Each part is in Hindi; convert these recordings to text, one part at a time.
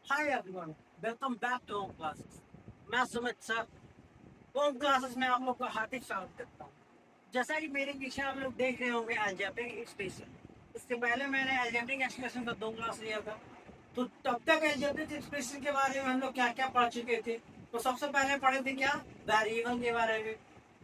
Hi everyone, welcome back to home classes. मैं सुमित सर, होम क्लासेस में आप लोग का हार्दिक स्वागत करता हूँ। जैसा कि मेरे पीछे आप लोग देख रहे होंगे अलजेब्रिक एक्सप्रेशन। इससे पहले मैंने अलजेब्रिक एक्सप्रेशन का 2 क्लास लिया था। तो तब तक अलजेब्रिक एक्सप्रेशन के बारे में हम लोग क्या क्या पढ़ चुके थे। तो सबसे पहले पढ़े थे क्या, वेरिएबल के बारे में।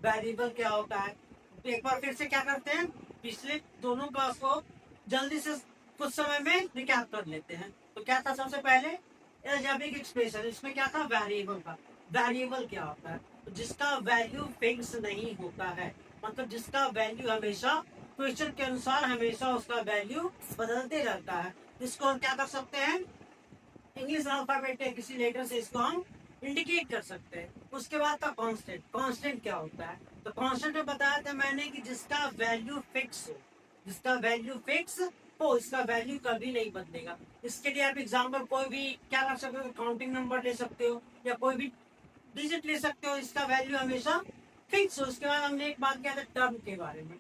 वेरिएबल क्या होता है, तो एक बार फिर से क्या करते हैं, पिछले दोनों क्लास को जल्दी से कुछ समय में रिकैप कर लेते हैं। तो क्या था सबसे पहले, अलजेब्रिक एक्सप्रेशन। इसमें क्या था, वेरिएबल का। वेरिएबल क्या होता है, तो जिसका वैल्यू फिक्स नहीं होता है, मतलब जिसका वैल्यू हमेशा क्वेश्चन के अनुसार हमेशा उसका वैल्यू बदलते रहता है। इसको हम क्या कर सकते हैं, इंग्लिश अल्फाबेट के किसी लेटर से इसको हम इंडिकेट कर सकते हैं। उसके बाद था कांस्टेंट। कांस्टेंट क्या होता है, तो कांस्टेंट में बताया था मैंने कि जिसका वैल्यू फिक्स हो, जिसका वैल्यू फिक्स हो, इसका वैल्यू कभी नहीं बदलेगा। इसके लिए आप एग्जाम्पल कोई भी क्या कर सकते हो, काउंटिंग नंबर ले सकते हो या कोई भी डिजिट ले सकते हो, इसका वैल्यू हमेशा फिक्स हो। उसके बाद हमने एक बात किया था टर्म के बारे में।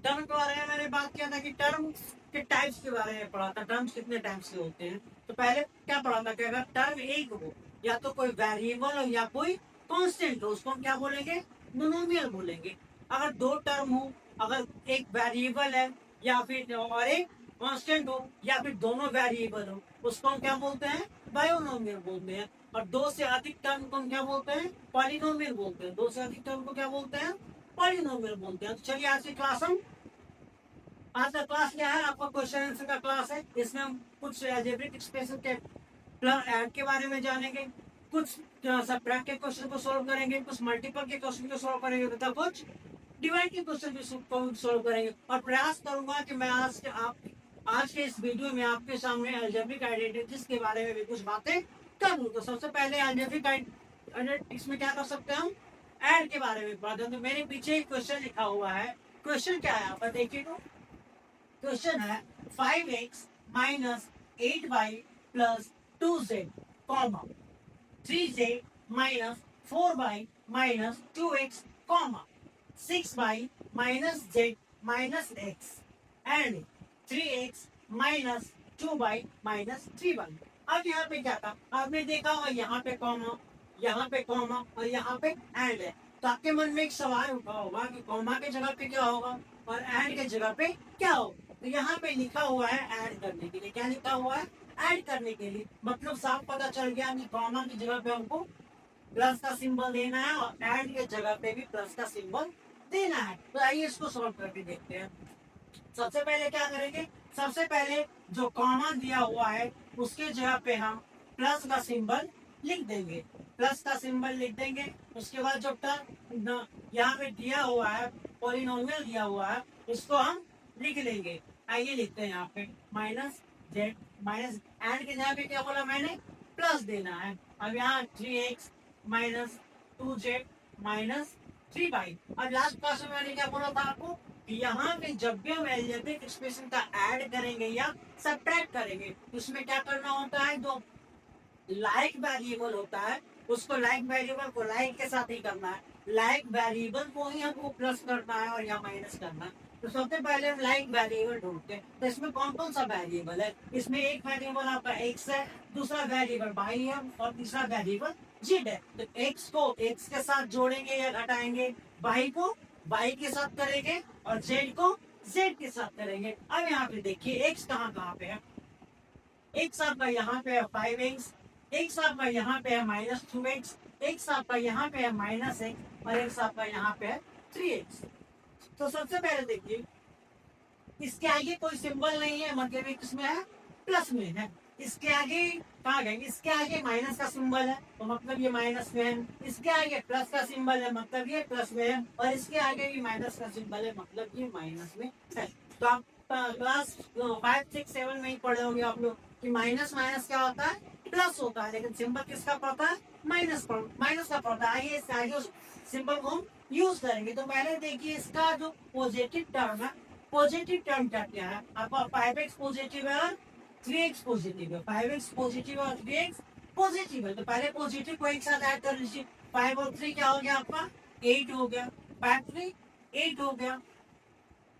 टर्म के बारे में मैंने बात किया था कि टर्म के टाइप्स के बारे में पढ़ा था, टर्म्स कितने टाइप्स के होते हैं। तो पहले क्या पढ़ा था कि अगर टर्म एक हो, या तो कोई वेरिएबल हो या कोई कांस्टेंट हो, उसको हम क्या बोलेंगे, मोनोमियल बोलेंगे। अगर दो टर्म हो, अगर एक वेरिएबल है या फिर और एक कांस्टेंट हो, या फिर दोनों वेरिएबल हो, उसको हम क्या बोलते हैं, बायोनोमियल बोलते हैं। और दो से अधिक टर्म को हम क्या बोलते हैं, पॉलिनोमियल बोलते हैं। दो से अधिक टर्म को क्या बोलते हैं, पॉलिनोमियल बोलते हैं। तो चलिए आज की क्लास हम, आज का क्लास क्या है, आपका क्वेश्चन आंसर का क्लास है। इसमें हम कुछ अलजेब्रिक एक्सप्रेशन के ऐड के बारे में जानेंगे, कुछ सबट्रैक्ट के क्वेश्चन को सॉल्व करेंगे, कुछ मल्टीपल के क्वेश्चन को सॉल्व करेंगे तथा कुछ डिवाइड के क्वेश्चन को सॉल्व करेंगे। और प्रयास करूंगा कि मैं आज के इस वीडियो में आपके सामने अलजेब्रिक आइडेंटिटीज के बारे में भी कुछ बातें करूँ। तो सबसे पहले अलजेब्रिक आइडेंटिटीज में क्या कर सकते हैं, हम ऐड के बारे में पढ़ते हैं। तो मेरे पीछे एक क्वेश्चन लिखा हुआ है। क्वेश्चन क्या है, आप देखिए। तो क्वेश्चन है 5x minus 8y plus 2z comma 3z minus 4y minus 2x comma 6y minus z minus x and 3x minus 2y minus 3y। अब यहाँ पे क्या था, आपने देखा होगा यहाँ पे कॉमा और यहाँ पे एंड है। तो आपके मन में एक सवाल उठा होगा कि कॉमा के जगह पे क्या होगा और एंड के जगह पे क्या होगा। तो यहाँ पे लिखा हुआ है ऐड करने के लिए। क्या लिखा हुआ है, ऐड करने के लिए। मतलब साफ पता चल गया कि कॉमा की जगह पे हमको प्लस का सिंबल देना है और एंड के जगह पे भी प्लस का सिंबल देना है। तो आइए इसको सॉल्व करके देखते हैं। सबसे पहले क्या करेंगे, सबसे पहले जो कॉमा दिया हुआ है उसके जगह पे हम प्लस का सिंबल लिख देंगे। प्लस का सिंबल लिख देंगे। उसके बाद जो टर्म यहाँ पे दिया हुआ है, पॉलिनोमियल दिया हुआ है, उसको हम लिख लेंगे। आइए लिखते हैं यहाँ पे माइनस जेड माइनस एंड के जगह पे क्या बोला मैंने, प्लस देना है। अब यहाँ 3x minus 2z minus 3y। अब लास्ट क्लास में मैंने क्या बोला था आपको, यहाँ पे जब भी हम अलजेब्रिक एक्सप्रेशन का ऐड करेंगे या सब्ट्रैक्ट करेंगे, उसमें क्या करना होता है, जो लाइक वेरिएबल होता है उसको लाइक वेरिएबल को लाइक के साथ ही करना है, लाइक वेरिएबल को ही हमको प्लस करना है और या माइनस करना है। तो सबसे पहले हम लाइक वेरिएबल ढूंढते हैं। तो इसमें कौन कौन सा वेरिएबल है, इसमें एक वेरिएबल आपका एक्स है, दूसरा वेरिएबल वाई है और तीसरा वेरिएबल जेड है। तो एक्स को एक्स के साथ जोड़ेंगे या घटाएंगे, वाई को वाई के साथ करेंगे और जेड को जेड के साथ करेंगे। अब यहाँ पे देखिए एक्स कहाँ कहाँ पे है, एक्स आपका यहाँ पे है 5x, एक्स आपका यहाँ पे है माइनस 2x, एक्स आपका यहाँ पे है माइनस एक्स और एक्स आपका यहाँ पे है 3x। तो सबसे पहले देखिए इसके आगे कोई सिंबल नहीं है, मतलब ये किसमें है, प्लस में है। इसके आगे कहाँ गए, इसके आगे माइनस का सिंबल है तो मतलब ये माइनस में है। इसके आगे प्लस का सिंबल है मतलब ये प्लस में है और इसके आगे भी माइनस का सिंबल है मतलब ये माइनस में है। तो आप क्लास 5 6 7 में ही पढ़े होंगे आप लोग कि माइनस माइनस क्या होता है, प्लस होता है, लेकिन सिंबल किसका पड़ता है, माइनस का पड़ता है। आइए इसके आगे सिंबल को हम यूज करेंगे। तो पहले देखिए इसका जो पॉजिटिव टर्म है, पॉजिटिव टर्म क्या क्या है आपका, 5x पॉजिटिव है और 3x पॉजिटिव है। 5x पॉजिटिव और 3x पॉजिटिव है। तो पहले पॉजिटिव को एक साथ ऐड कर लीजिए। 5 और 3 क्या हो गया आपका, 8 हो गया। 5 3 8 हो गया।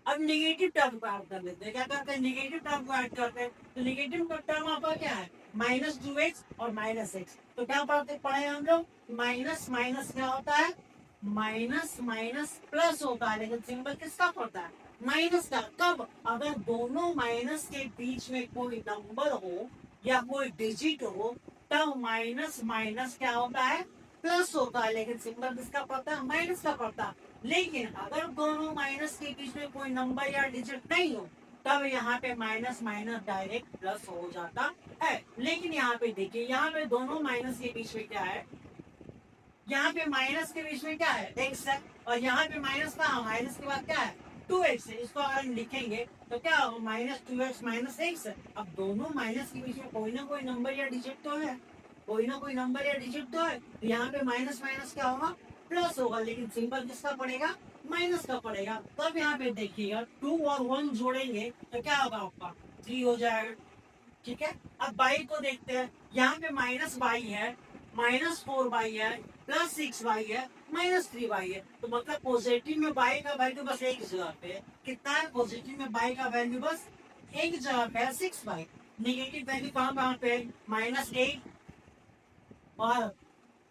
अब निगेटिव टर्म को ऐड कर लेते हैं। क्या करते हैं, निगेटिव टर्म को ऐड करते हैं। तो निगेटिव टर्म आपका क्या है, -2x और -x। तो क्या पढ़े हम लोग, माइनस माइनस क्या होता है, माइनस माइनस प्लस होता है, लेकिन सिंबल किसका पड़ता है, माइनस का। कब, अगर दोनों माइनस के बीच में कोई नंबर हो या कोई डिजिट हो, तब माइनस माइनस क्या होता है, प्लस होता है, लेकिन सिंबल किसका पड़ता है, माइनस का पड़ता है। लेकिन अगर दोनों माइनस के बीच में कोई नंबर या डिजिट नहीं हो, तब यहाँ पे माइनस माइनस डायरेक्ट प्लस हो जाता है। लेकिन यहाँ पे देखिए, यहाँ पे दोनों माइनस के बीच में क्या है, यहाँ पे माइनस के बीच में क्या है, एक्स है, और यहाँ पे माइनस का, माइनस के बाद क्या है, 2x है। इसको अगर हम लिखेंगे तो क्या होगा, -2x माइनस एक्स है। अब दोनों माइनस के बीच में कोई ना कोई नंबर या डिजिट तो है, कोई ना कोई नंबर या डिजिट तो है। तो यहाँ पे माइनस माइनस क्या होगा, प्लस होगा, लेकिन सिंबल किसका पड़ेगा, माइनस का पड़ेगा। तब यहाँ पे देखिएगा 2 और 1 जोड़ेंगे तो क्या होगा, आपका 3 हो जाएगा। ठीक है, अब बाई को देखते हैं। यहाँ पे -y है, -4y है, +6y है, -3y है। तो मतलब पॉजिटिव में y का वैल्यू बस एक जगह पे है। कितना है, पॉजिटिव में y का वैल्यू बस एक जगह पे है, 6y। निगेटिव वैल्यू कहाँ पे है, -8 और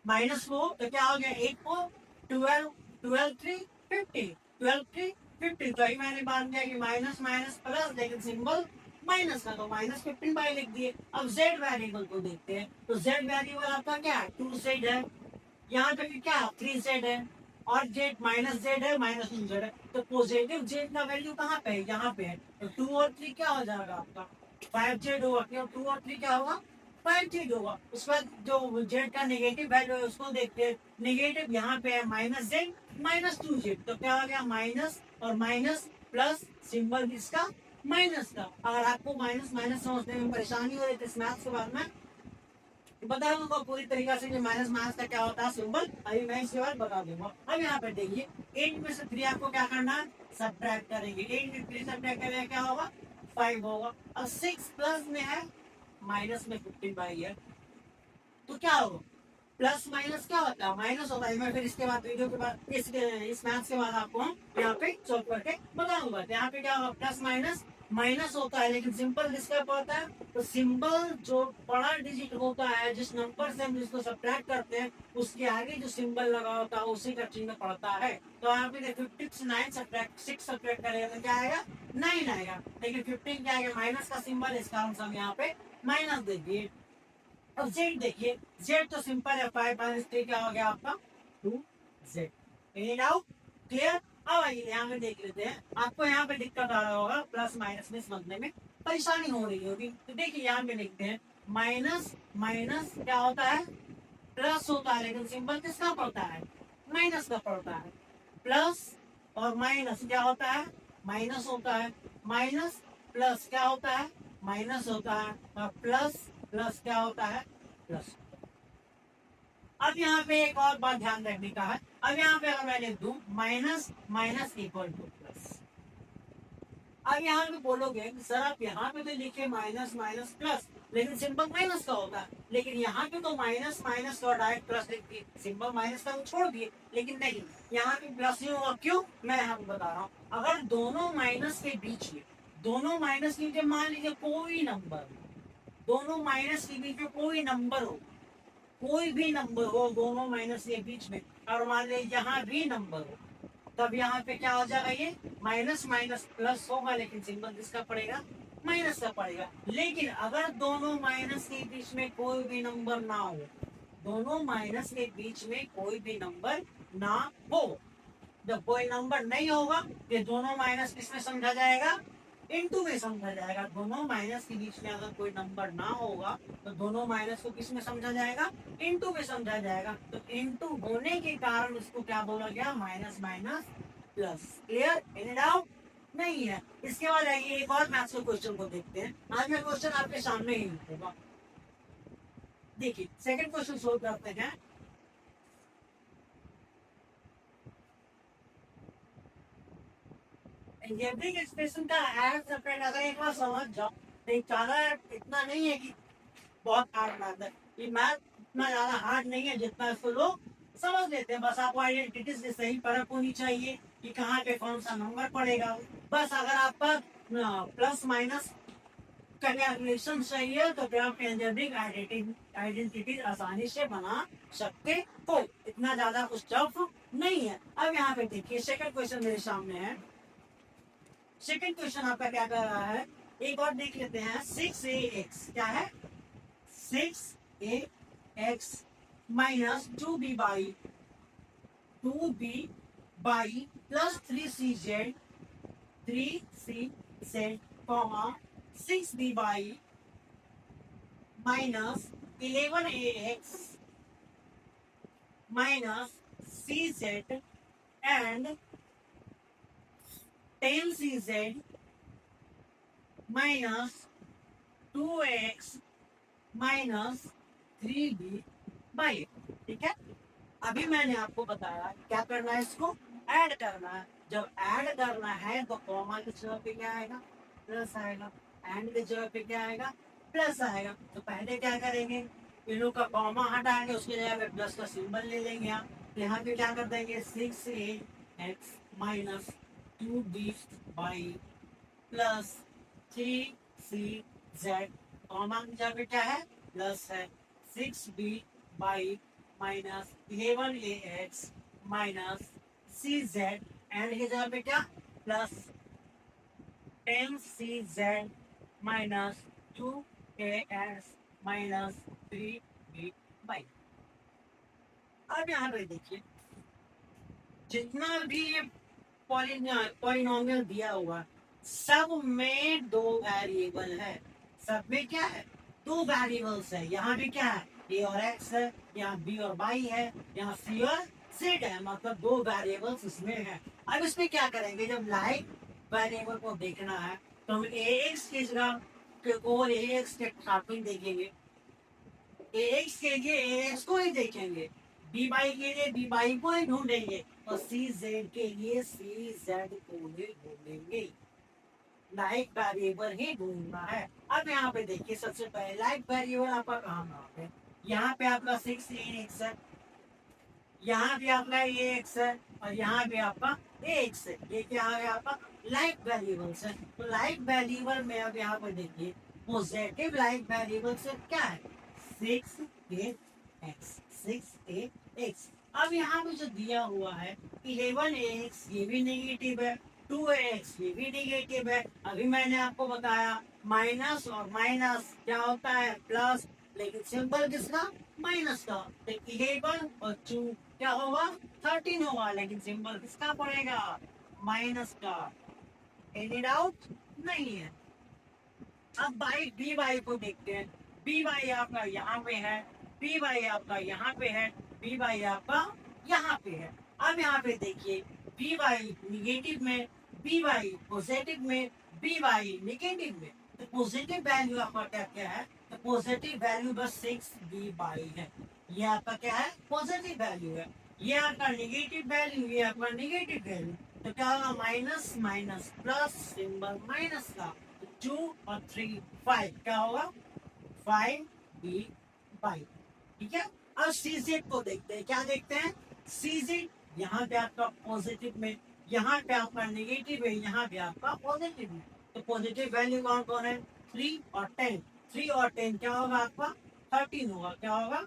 -4। तो क्या हो गया, 8 4 12 12 3 50, 12 3 50। तो मैंने मान दिया कि माइनस माइनस प्लस, लेकिन सिंबल माइनस का, तो -15 लिख दिए। अब z वेरिएबल को देखते हैं। तो z वेरिएबल आपका क्या है, 2z है। यहाँ पे भी क्या 3z है, और z -z है, -2z है। तो पॉजिटिव z का वैल्यू कहाँ पे है, यहाँ पे है। तो 2 और 3 क्या हो जाएगा आपका, 5z होगा। क्यों, 2 और 3 क्या होगा, 5z होगा। उसके बाद जो z का नेगेटिव वैल्यू है उसको देखते हैं। नेगेटिव यहाँ पे है -z -2z। तो क्या हो गया, माइनस और माइनस प्लस, सिंबल इसका माइनस का। अगर आपको माइनस माइनस समझने में परेशानी हो रही है तो इस मैथ्स के बाद में बता दूंगा पूरी तरीका से कि माइनस माइनस का क्या होता है सिंबल। अभी मैं इसके बाद बता दूंगा। अब यहाँ पे देखिए, 8 में से 3 आपको क्या करना है, सब्ट्रैक्ट करेंगे। 8 में 3 सब्ट्रैक्ट करेंगे क्या होगा, 5 होगा। अब 6 प्लस में है, माइनस में 15 है, तो क्या होगा, प्लस माइनस क्या होता है, माइनस होता है। मैं फिर इसके बाद वीडियो के बाद इस मैथ्स के बाद आपको यहाँ पे सॉल्व करके बताऊंगा। तो यहाँ पे क्या होगा, प्लस माइनस माइनस होता है, लेकिन सिंपल किसका पड़ता है, तो सिंबल जो बड़ा डिजिट होता है, जिस नंबर से हम जिसको सब्ट्रैक्ट करते हैं, उसके आगे जो सिंबल लगा होता है उसी का चिन्ह पड़ता है। तो यहाँ पे 50 से 9 सब्ट्रैक्ट 6 सब्ट्रैक्ट करेगा तो क्या आएगा, 9 आएगा। लेकिन 15 क्या आएगा, माइनस का सिंबल, इस कारण से हम यहाँ पे माइनस दे दिए। अब जेड देखिए, जेड तो सिंपल है, 5 - 3 क्या हो गया आपका, 2z। Any doubt, clear. अब आइए यहाँ पे देख लेते हैं। आपको यहाँ पे दिक्कत आ रहा होगा, प्लस माइनस में समझने में परेशानी हो रही होगी। तो देखिए यहाँ पे लिखते हैं, माइनस माइनस क्या होता है, प्लस होता है, लेकिन सिंबल किसका पड़ता है, माइनस का पड़ता है। प्लस और माइनस क्या होता है, माइनस होता है। माइनस प्लस क्या होता है, माइनस होता है। और प्लस प्लस क्या होता है, प्लस। अब यहाँ पे एक और बात ध्यान रखने का है। अब यहाँ पे अगर मैं लिख दूं minus minus equal two plus. अब यहाँ पे बोलोगे कि सर आप यहाँ पे तो लिखे माइनस माइनस प्लस, लेकिन सिंबल माइनस का होगा। लेकिन यहाँ पे तो माइनस माइनस का डायरेक्ट प्लस लिख दिए, सिंबल माइनस का छोड़ दिए। लेकिन नहीं, यहाँ पे प्लस ही होगा। क्यों, मैं यहाँ पे बता रहा हूँ। अगर दोनों माइनस के बीच में, दोनों माइनस के बीच, मान लीजिए कोई नंबर, दोनों माइनस के बीच में कोई नंबर हो, कोई भी नंबर हो दोनों माइनस के बीच में, और मान लीजिए यहाँ भी नंबर हो, तब यहाँ पे क्या हो जाएगा, ये माइनस माइनस प्लस होगा, लेकिन सिंबल किसका पड़ेगा, माइनस का पड़ेगा। लेकिन अगर दोनों माइनस के बीच में कोई भी नंबर ना हो, दोनों माइनस के बीच में कोई भी नंबर ना हो, जब कोई नंबर नहीं होगा, ये दोनों माइनस किसमें समझा जाएगा, इनटू में समझा जाएगा। दोनों माइनस के बीच में अगर कोई नंबर ना होगा, तो दोनों माइनस को किस में समझा जाएगा, इनटू में समझा जाएगा। तो इनटू होने के कारण उसको क्या बोला गया, minus minus plus. Clear, any doubt नहीं है। इसके बाद आइए एक और मैथ्स के क्वेश्चन को देखते हैं। आज मैं क्वेश्चन आपके सामने ही लिखूंगा। देखिए सेकंड क्वेश्चन सोल्व करते हैं। एल्जेब्रिक एक्सप्रेशन का ऐड सेपरेट अगर एक बार समझ जाओ, नहीं ज्यादा इतना नहीं है कि बहुत हार्ड मैथ है। ये मैथ इतना ज्यादा हार्ड नहीं है जितना इसको लोग समझ लेते हैं। बस आपको आइडेंटिटीज की सही परख होनी चाहिए कि कहाँ पे कौन सा नंबर पड़ेगा। बस अगर आपका प्लस माइनस का कैलकुलेशन सही है तो फिर आप एल्जेब्रिक आइडेंटिटी आसानी से बना सकते हो। इतना ज्यादा कुछ टफ नहीं है। अब यहाँ पे देखिए सेकंड क्वेश्चन मेरे सामने है। सेकंड क्वेश्चन आपका क्या कर रहा है, एक और देख लेते हैं। 6ax क्या है, 6ax minus 2b by plus 3cz comma 6b by minus 11ax minus cz and 10cz minus 2x minus 3b by. ठीक है, अभी मैंने आपको बताया क्या करना है, इसको ऐड करना है। जब ऐड करना है तो कॉमा की जगह पे क्या आएगा, प्लस आएगा। एंड की जगह पे क्या आएगा, प्लस आएगा। तो पहले क्या करेंगे, इनों का कॉमा हटाएंगे, उसकी जगह पे प्लस का सिंबल ले लेंगे आप। तो यहाँ पे क्या कर देंगे, 6ax minus 2b by plus 3cz comma की जगह पे क्या है, प्लस है। 6b by minus 11ax minus cz and की जगह पे क्या, plus 10cz minus 2ax minus 3b by. अब यहाँ पे देखिए जितना भी ये पॉलिनोमियल दिया हुआ सब में दो वेरिएबल है। सब में क्या है, दो वेरिएबल्स है। यहाँ भी क्या है, ए और एक्स है, यहाँ बी और वाई है, यहाँ सी और जेड है। मतलब दो वेरिएबल्स इसमें है। अब इसमें क्या करेंगे, जब लाइक वेरिएबल को देखना है तो हम ए एक्स की जगह और ए एक्स के ट्रैपिंग देखेंगे। ए एक्स के लिए ए एक्स को ही देखेंगे, बी बाई के लिए बी बाई को ही ढूंढेंगे और सी जेड के लिए सी जेड को ही ढूंढेंगे। लाइक वेरिएबल ही ढूंढना है। अब यहाँ पे देखिए सबसे पहले लाइक वेरिएबल आपका कहाँ पे, यहाँ पे आपका 6ax है, यहाँ भी आपका ax है और यहाँ भी आपका ax है। ये क्या है आपका लाइक वेरिएबल्स है। तो लाइक वेरिएबल में अब यहाँ पे देखिए पॉजिटिव लाइक वेरिएबल से क्या है, 6ax। अब यहाँ पे जो दिया हुआ है 11ax ये भी नेगेटिव है, 2ax ये भी नेगेटिव है। अभी मैंने आपको बताया माइनस और माइनस क्या होता है, प्लस। लेकिन सिंबल किसका, माइनस का। तो 11 और 2 क्या होगा, 13 होगा। लेकिन सिंबल किसका पड़ेगा, माइनस का। एनी डाउट नहीं है। अब बाई बी वाई को देखते हैं। बी वाई आपका यहाँ पे है, बी वाई आपका यहाँ पे है, बी वाई आपका यहाँ पे है। अब यहाँ पे देखिए बी वाई निगेटिव में, बी वाई पॉजिटिव में, बी वाई निगेटिव में। तो पॉजिटिव वैल्यू आपका क्या क्या है, तो पॉजिटिव वैल्यू बस 6b बाई है। ये आपका क्या है, पॉजिटिव वैल्यू है। ये आपका निगेटिव वैल्यू, ये आपका निगेटिव वैल्यू। तो क्या होगा, minus minus plus, symbol minus का। 2 और 3 5 क्या होगा, 5b बाई। ठीक है, अब सीजेड को देखते हैं। क्या देखते हैं, सीजेड यहाँ पे आपका पॉजिटिव में, यहाँ पे आपका नेगेटिव है, यहाँ पे आपका पॉजिटिव है। तो पॉजिटिव वैल्यू कौन कौन है, 3 और 10। 3 और 10 क्या होगा आपका, 13 होगा। क्या होगा,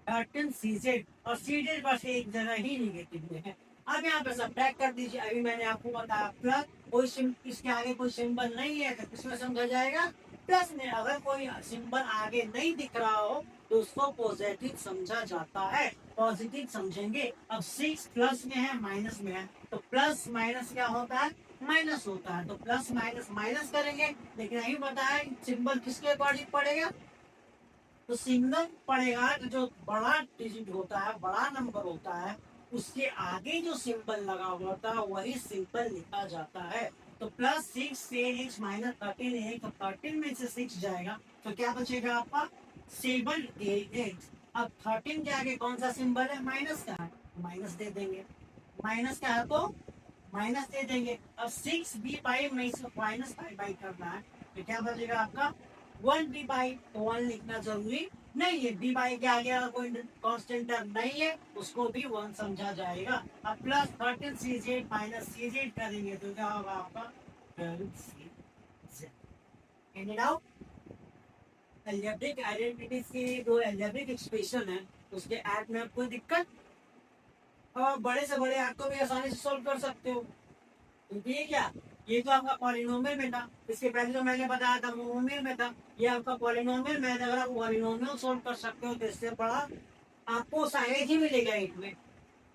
13 सीजेड। और सीजेड बस एक जगह ही निगेटिव में है। अब यहाँ पे सब्ट्रैक्ट कर दीजिए। अभी मैंने आपको बताया प्लस, कोई इसके आगे कोई सिंबल नहीं है तो किसमें समझा जाएगा, प्लस में। अगर कोई सिंबल आगे नहीं दिख रहा हो तो उसको पॉजिटिव समझा जाता है, पॉजिटिव समझेंगे। अब 6 प्लस में है माइनस में है, तो प्लस माइनस क्या होता है, माइनस होता है। तो प्लस माइनस माइनस करेंगे। लेकिन अभी बताया सिंबल किसके अकॉर्डिंग पड़ेगा, तो सिंगल पड़ेगा। तो जो बड़ा डिजिट होता है, बड़ा नंबर होता है, उसके आगे जो सिंबल लगा हुआ होता है वही सिंबल लिखा जाता है। तो प्लस 6 माइनस 13 है, तो 13 में से 6 जाएगा तो क्या बचेगा आपका, 7 अब 13 के आगे कौन सा सिंबल है, माइनस का है, माइनस दे देंगे। माइनस का है तो माइनस दे देंगे। अब 6b बाई में से माइनस 5 बाई करना है तो क्या बचेगा आपका वन बी बाई तो वन लिखना जरूरी नहीं है। बी बाई के आगे अगर कोई कांस्टेंट टर्म नहीं है उसको भी वन समझा जाएगा। अब plus 13 C Z minus C Z करेंगे तो क्या होगा आपका 12 C Z. And it out. Algebraic identities की जो एल्जेब्रिक एक्सप्रेशन है उसके ऐड में कोई दिक्कत, और बड़े से बड़े ऐड को भी आसानी से सॉल्व कर सकते हो। तो ये क्या, ये तो आपका पॉलिनोमियल में था, इसके पहले जो मैंने बताया था मोनोमियल में था, ये आपका पॉलिनोमियल में है। अगर आप पॉलिनोमियल सॉल्व कर सकते हो तो इससे बड़ा आपको शायद ही मिलेगा एक में,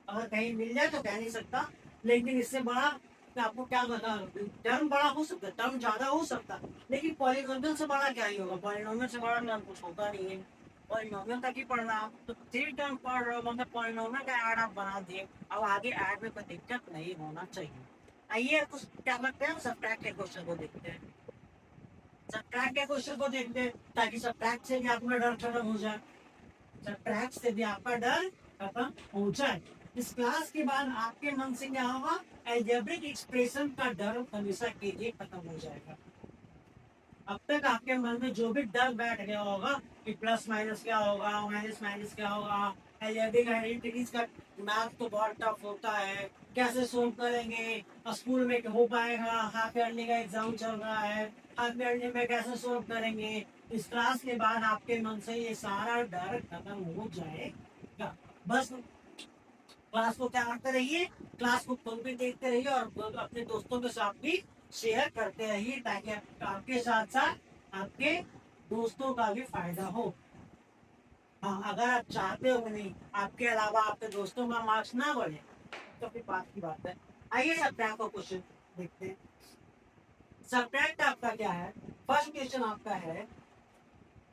अगर कहीं मिल जाए तो कह नहीं सकता, लेकिन इससे बड़ा तो आपको क्या बता, टर्म बड़ा हो सकता है, टर्म ज्यादा हो सकता है, लेकिन पॉलिनोमियल से बड़ा क्या ही होगा, पॉलिनोमियल से बड़ा टर्म कुछ होता नहीं है। पॉलिनोमियल तक ही पढ़ना, तो थ्री टर्म पढ़ रहे हो मतलब पॉलिनोमियल का ऐड आप बना दिए, अब आगे ऐड में कोई दिक्कत नहीं होना चाहिए। आइए कुछ क्या लगता है सब्ट्रैक्ट के क्वेश्चन को देखते हैं। सब्ट्रैक्ट के क्वेश्चन को देखते हैं ताकि सब्ट्रैक्ट से भी आपका डर खत्म हो जाए, सब्ट्रैक्ट से भी आपका डर खत्म हो जाए। इस क्लास के बाद आपके मन से क्या होगा, एल्जेब्रिक एक्सप्रेशन का डर हमेशा के लिए खत्म हो जाएगा। अब तक आपके मन में जो भी डर बैठ गया होगा कि प्लस माइनस क्या होगा, माइनस माइनस क्या होगा, एल्जेब्रिक आइडेंटिटीज का मैथ तो बहुत टफ होता है, कैसे सोल्व करेंगे, स्कूल में हो पाएगा, हाफ ईयरली का एग्जाम चल रहा है, हाफ ईयरली में कैसे सोल्व करेंगे, इस क्लास के बाद आपके मन से ये सारा डर खत्म हो जाएगा। बस क्लास को क्या करते रहिए, क्लास को खुद भी देखते रहिए और अपने दोस्तों के साथ भी शेयर करते रहिए ताकि आपके साथ साथ आपके दोस्तों का भी फायदा हो। हाँ, अगर आप चाहते हो नहीं आपके अलावा आपके दोस्तों का मार्क्स ना बढ़े तो फिर बात की बात है। आइए सब्ट्रैक्ट को क्वेश्चन देखते हैं। सब्ट्रैक्ट आपका क्या है, फर्स्ट क्वेश्चन आपका है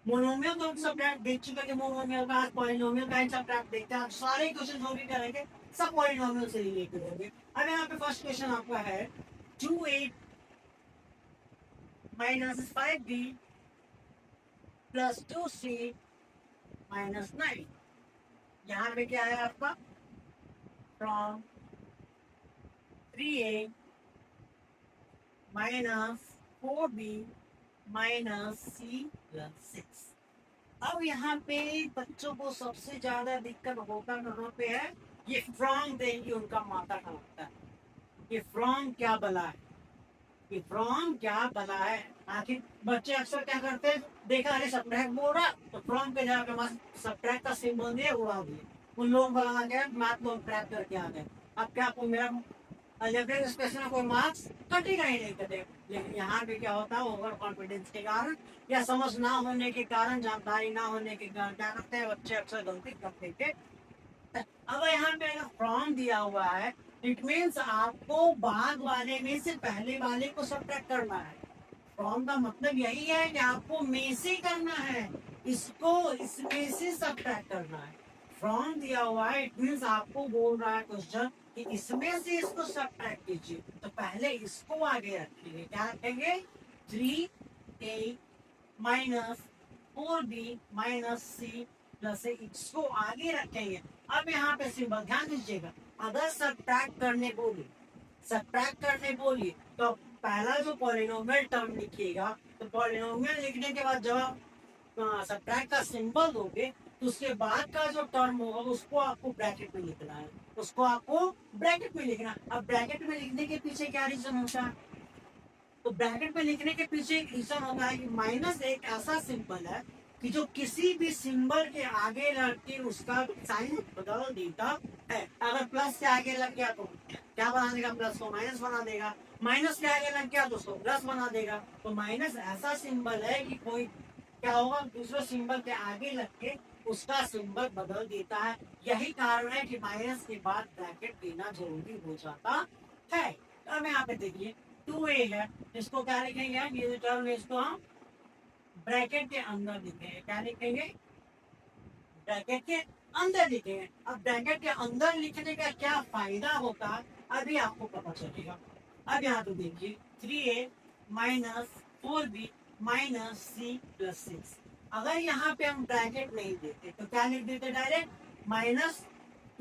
मोनोमियल तो हम सब्ट्रैक्ट देख चुके हैं, मोनोमियल का पॉलिनोमियल का सब्ट्रैक्ट देखते हैं, सारे क्वेश्चन जो भी करेंगे सब पॉलिनोमियल से रिलेटेड होंगे। अब यहाँ पे फर्स्ट क्वेश्चन आपका है 2a minus 5b plus 2c minus 9। यहाँ पे क्या है आपका, from 3a minus 4b minus c plus 6। अब यहाँ पे बच्चों को सबसे ज्यादा दिक्कत होता कहाँ पे है, ये फ्रॉम देंगे उनका माथा खराबता है, ये फ्रॉम क्या बला है, ये फ्रॉम क्या बला है। आखिर बच्चे अक्सर क्या करते हैं, देखा अरे सब्ट्रैक्ट बोल रहा तो फ्रॉम के जगह पे सब्ट्रैक्ट का सिंबल दिए उड़ा दिए, उन लोगों को आ गए मैथ लोग ट्रैक करके आ गए। अब क्या आपको मेरा अलजेब्रिक एक्सप्रेशन में कोई मार्क्स कटेगा ही नहीं कटेगा, लेकिन यहाँ पे क्या होता है ओवर कॉन्फिडेंस के कारण या समझ ना होने के कारण, जानकारी ना होने के कारण क्या करते हैं बच्चे अक्सर गलती कर देते। अब यहाँ पे अगर फ्रॉम दिया हुआ है इट मीन्स आपको बाद वाले में से पहले वाले को सब्ट्रैक्ट करना है। फ्रॉम का मतलब यही है कि आपको में से करना है, इसको इसमें से सब्ट्रैक्ट करना है। फ्रॉम दिया हुआ है इट मीन्स आपको बोल रहा है क्वेश्चन कि इसमें से इसको सब्ट्रैक्ट कीजिए, तो पहले इसको आगे रखेंगे, क्या रखेंगे 3a minus 4b minus c plus इसको आगे रखेंगे। अब यहाँ पे सिंबल ध्यान दीजिएगा, अगर सब्ट्रैक्ट करने बोलिए, सब्ट्रैक्ट करने बोलिए तो पहला जो पॉलिनोमियल टर्म लिखिएगा, तो पॉलिनोमियल लिखने के बाद जब आप सब्ट्रैक्ट का सिंबल दोगे तो उसके बाद का जो टर्म होगा उसको आपको ब्रैकेट में लिखना है, उसको आपको ब्रैकेट में लिखना है। अब ब्रैकेट में लिखने के पीछे क्या रीजन होता है, तो ब्रैकेट में लिखने के पीछे एक रीजन होता है कि माइनस एक ऐसा सिंबल है कि जो किसी भी सिंबल के आगे लग के उसका साइन बदल देता है। अगर प्लस के आगे लग गया तो क्या बना देगा, प्लस को माइनस बना देगा, माइनस के आगे लग गया तो उसको प्लस बना देगा। तो माइनस ऐसा सिंबल है कि कोई क्या होगा दूसरे सिंबल के आगे लग के उसका सिंबल बदल देता है। यही कारण है कि माइनस के बाद ब्रैकेट देना जरूरी हो जाता है। तो अब यहाँ पे देखिए 2a है, इसको क्या लिखेंगे, ये जो टर्म है इसको हम ब्रैकेट के अंदर लिखेंगे, क्या लिखेंगे ब्रैकेट के अंदर लिखेंगे। अब ब्रैकेट के अंदर लिखने का क्या फायदा होता है अभी आपको पता चलेगा। अब यहाँ तो देखिए 3a minus 4b minus c plus 6। अगर यहाँ पे हम ब्रैकेट नहीं देते तो क्या लिख देते डायरेक्ट माइनस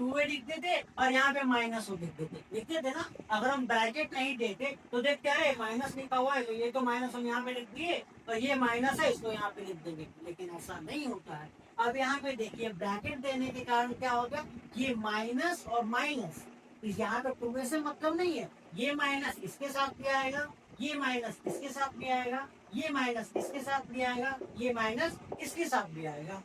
2a लिख देते और यहाँ पे माइनस हो लिख देते ना। अगर हम ब्रैकेट नहीं देते तो देखते अरे माइनस लिखा हुआ है तो ये तो माइनस हम यहाँ पे लिख दिए और ये माइनस है इसको यहाँ पे लिख देंगे, लेकिन ऐसा नहीं होता है। अब यहाँ पे देखिए ब्रैकेट देने के कारण क्या होगा, ये माइनस और माइनस, यहाँ पे टू से मतलब नहीं है, ये माइनस इसके साथ भी आएगा, ये माइनस इसके साथ भी आएगा, ये माइनस इसके साथ भी आएगा, ये माइनस इसके साथ भी आएगा,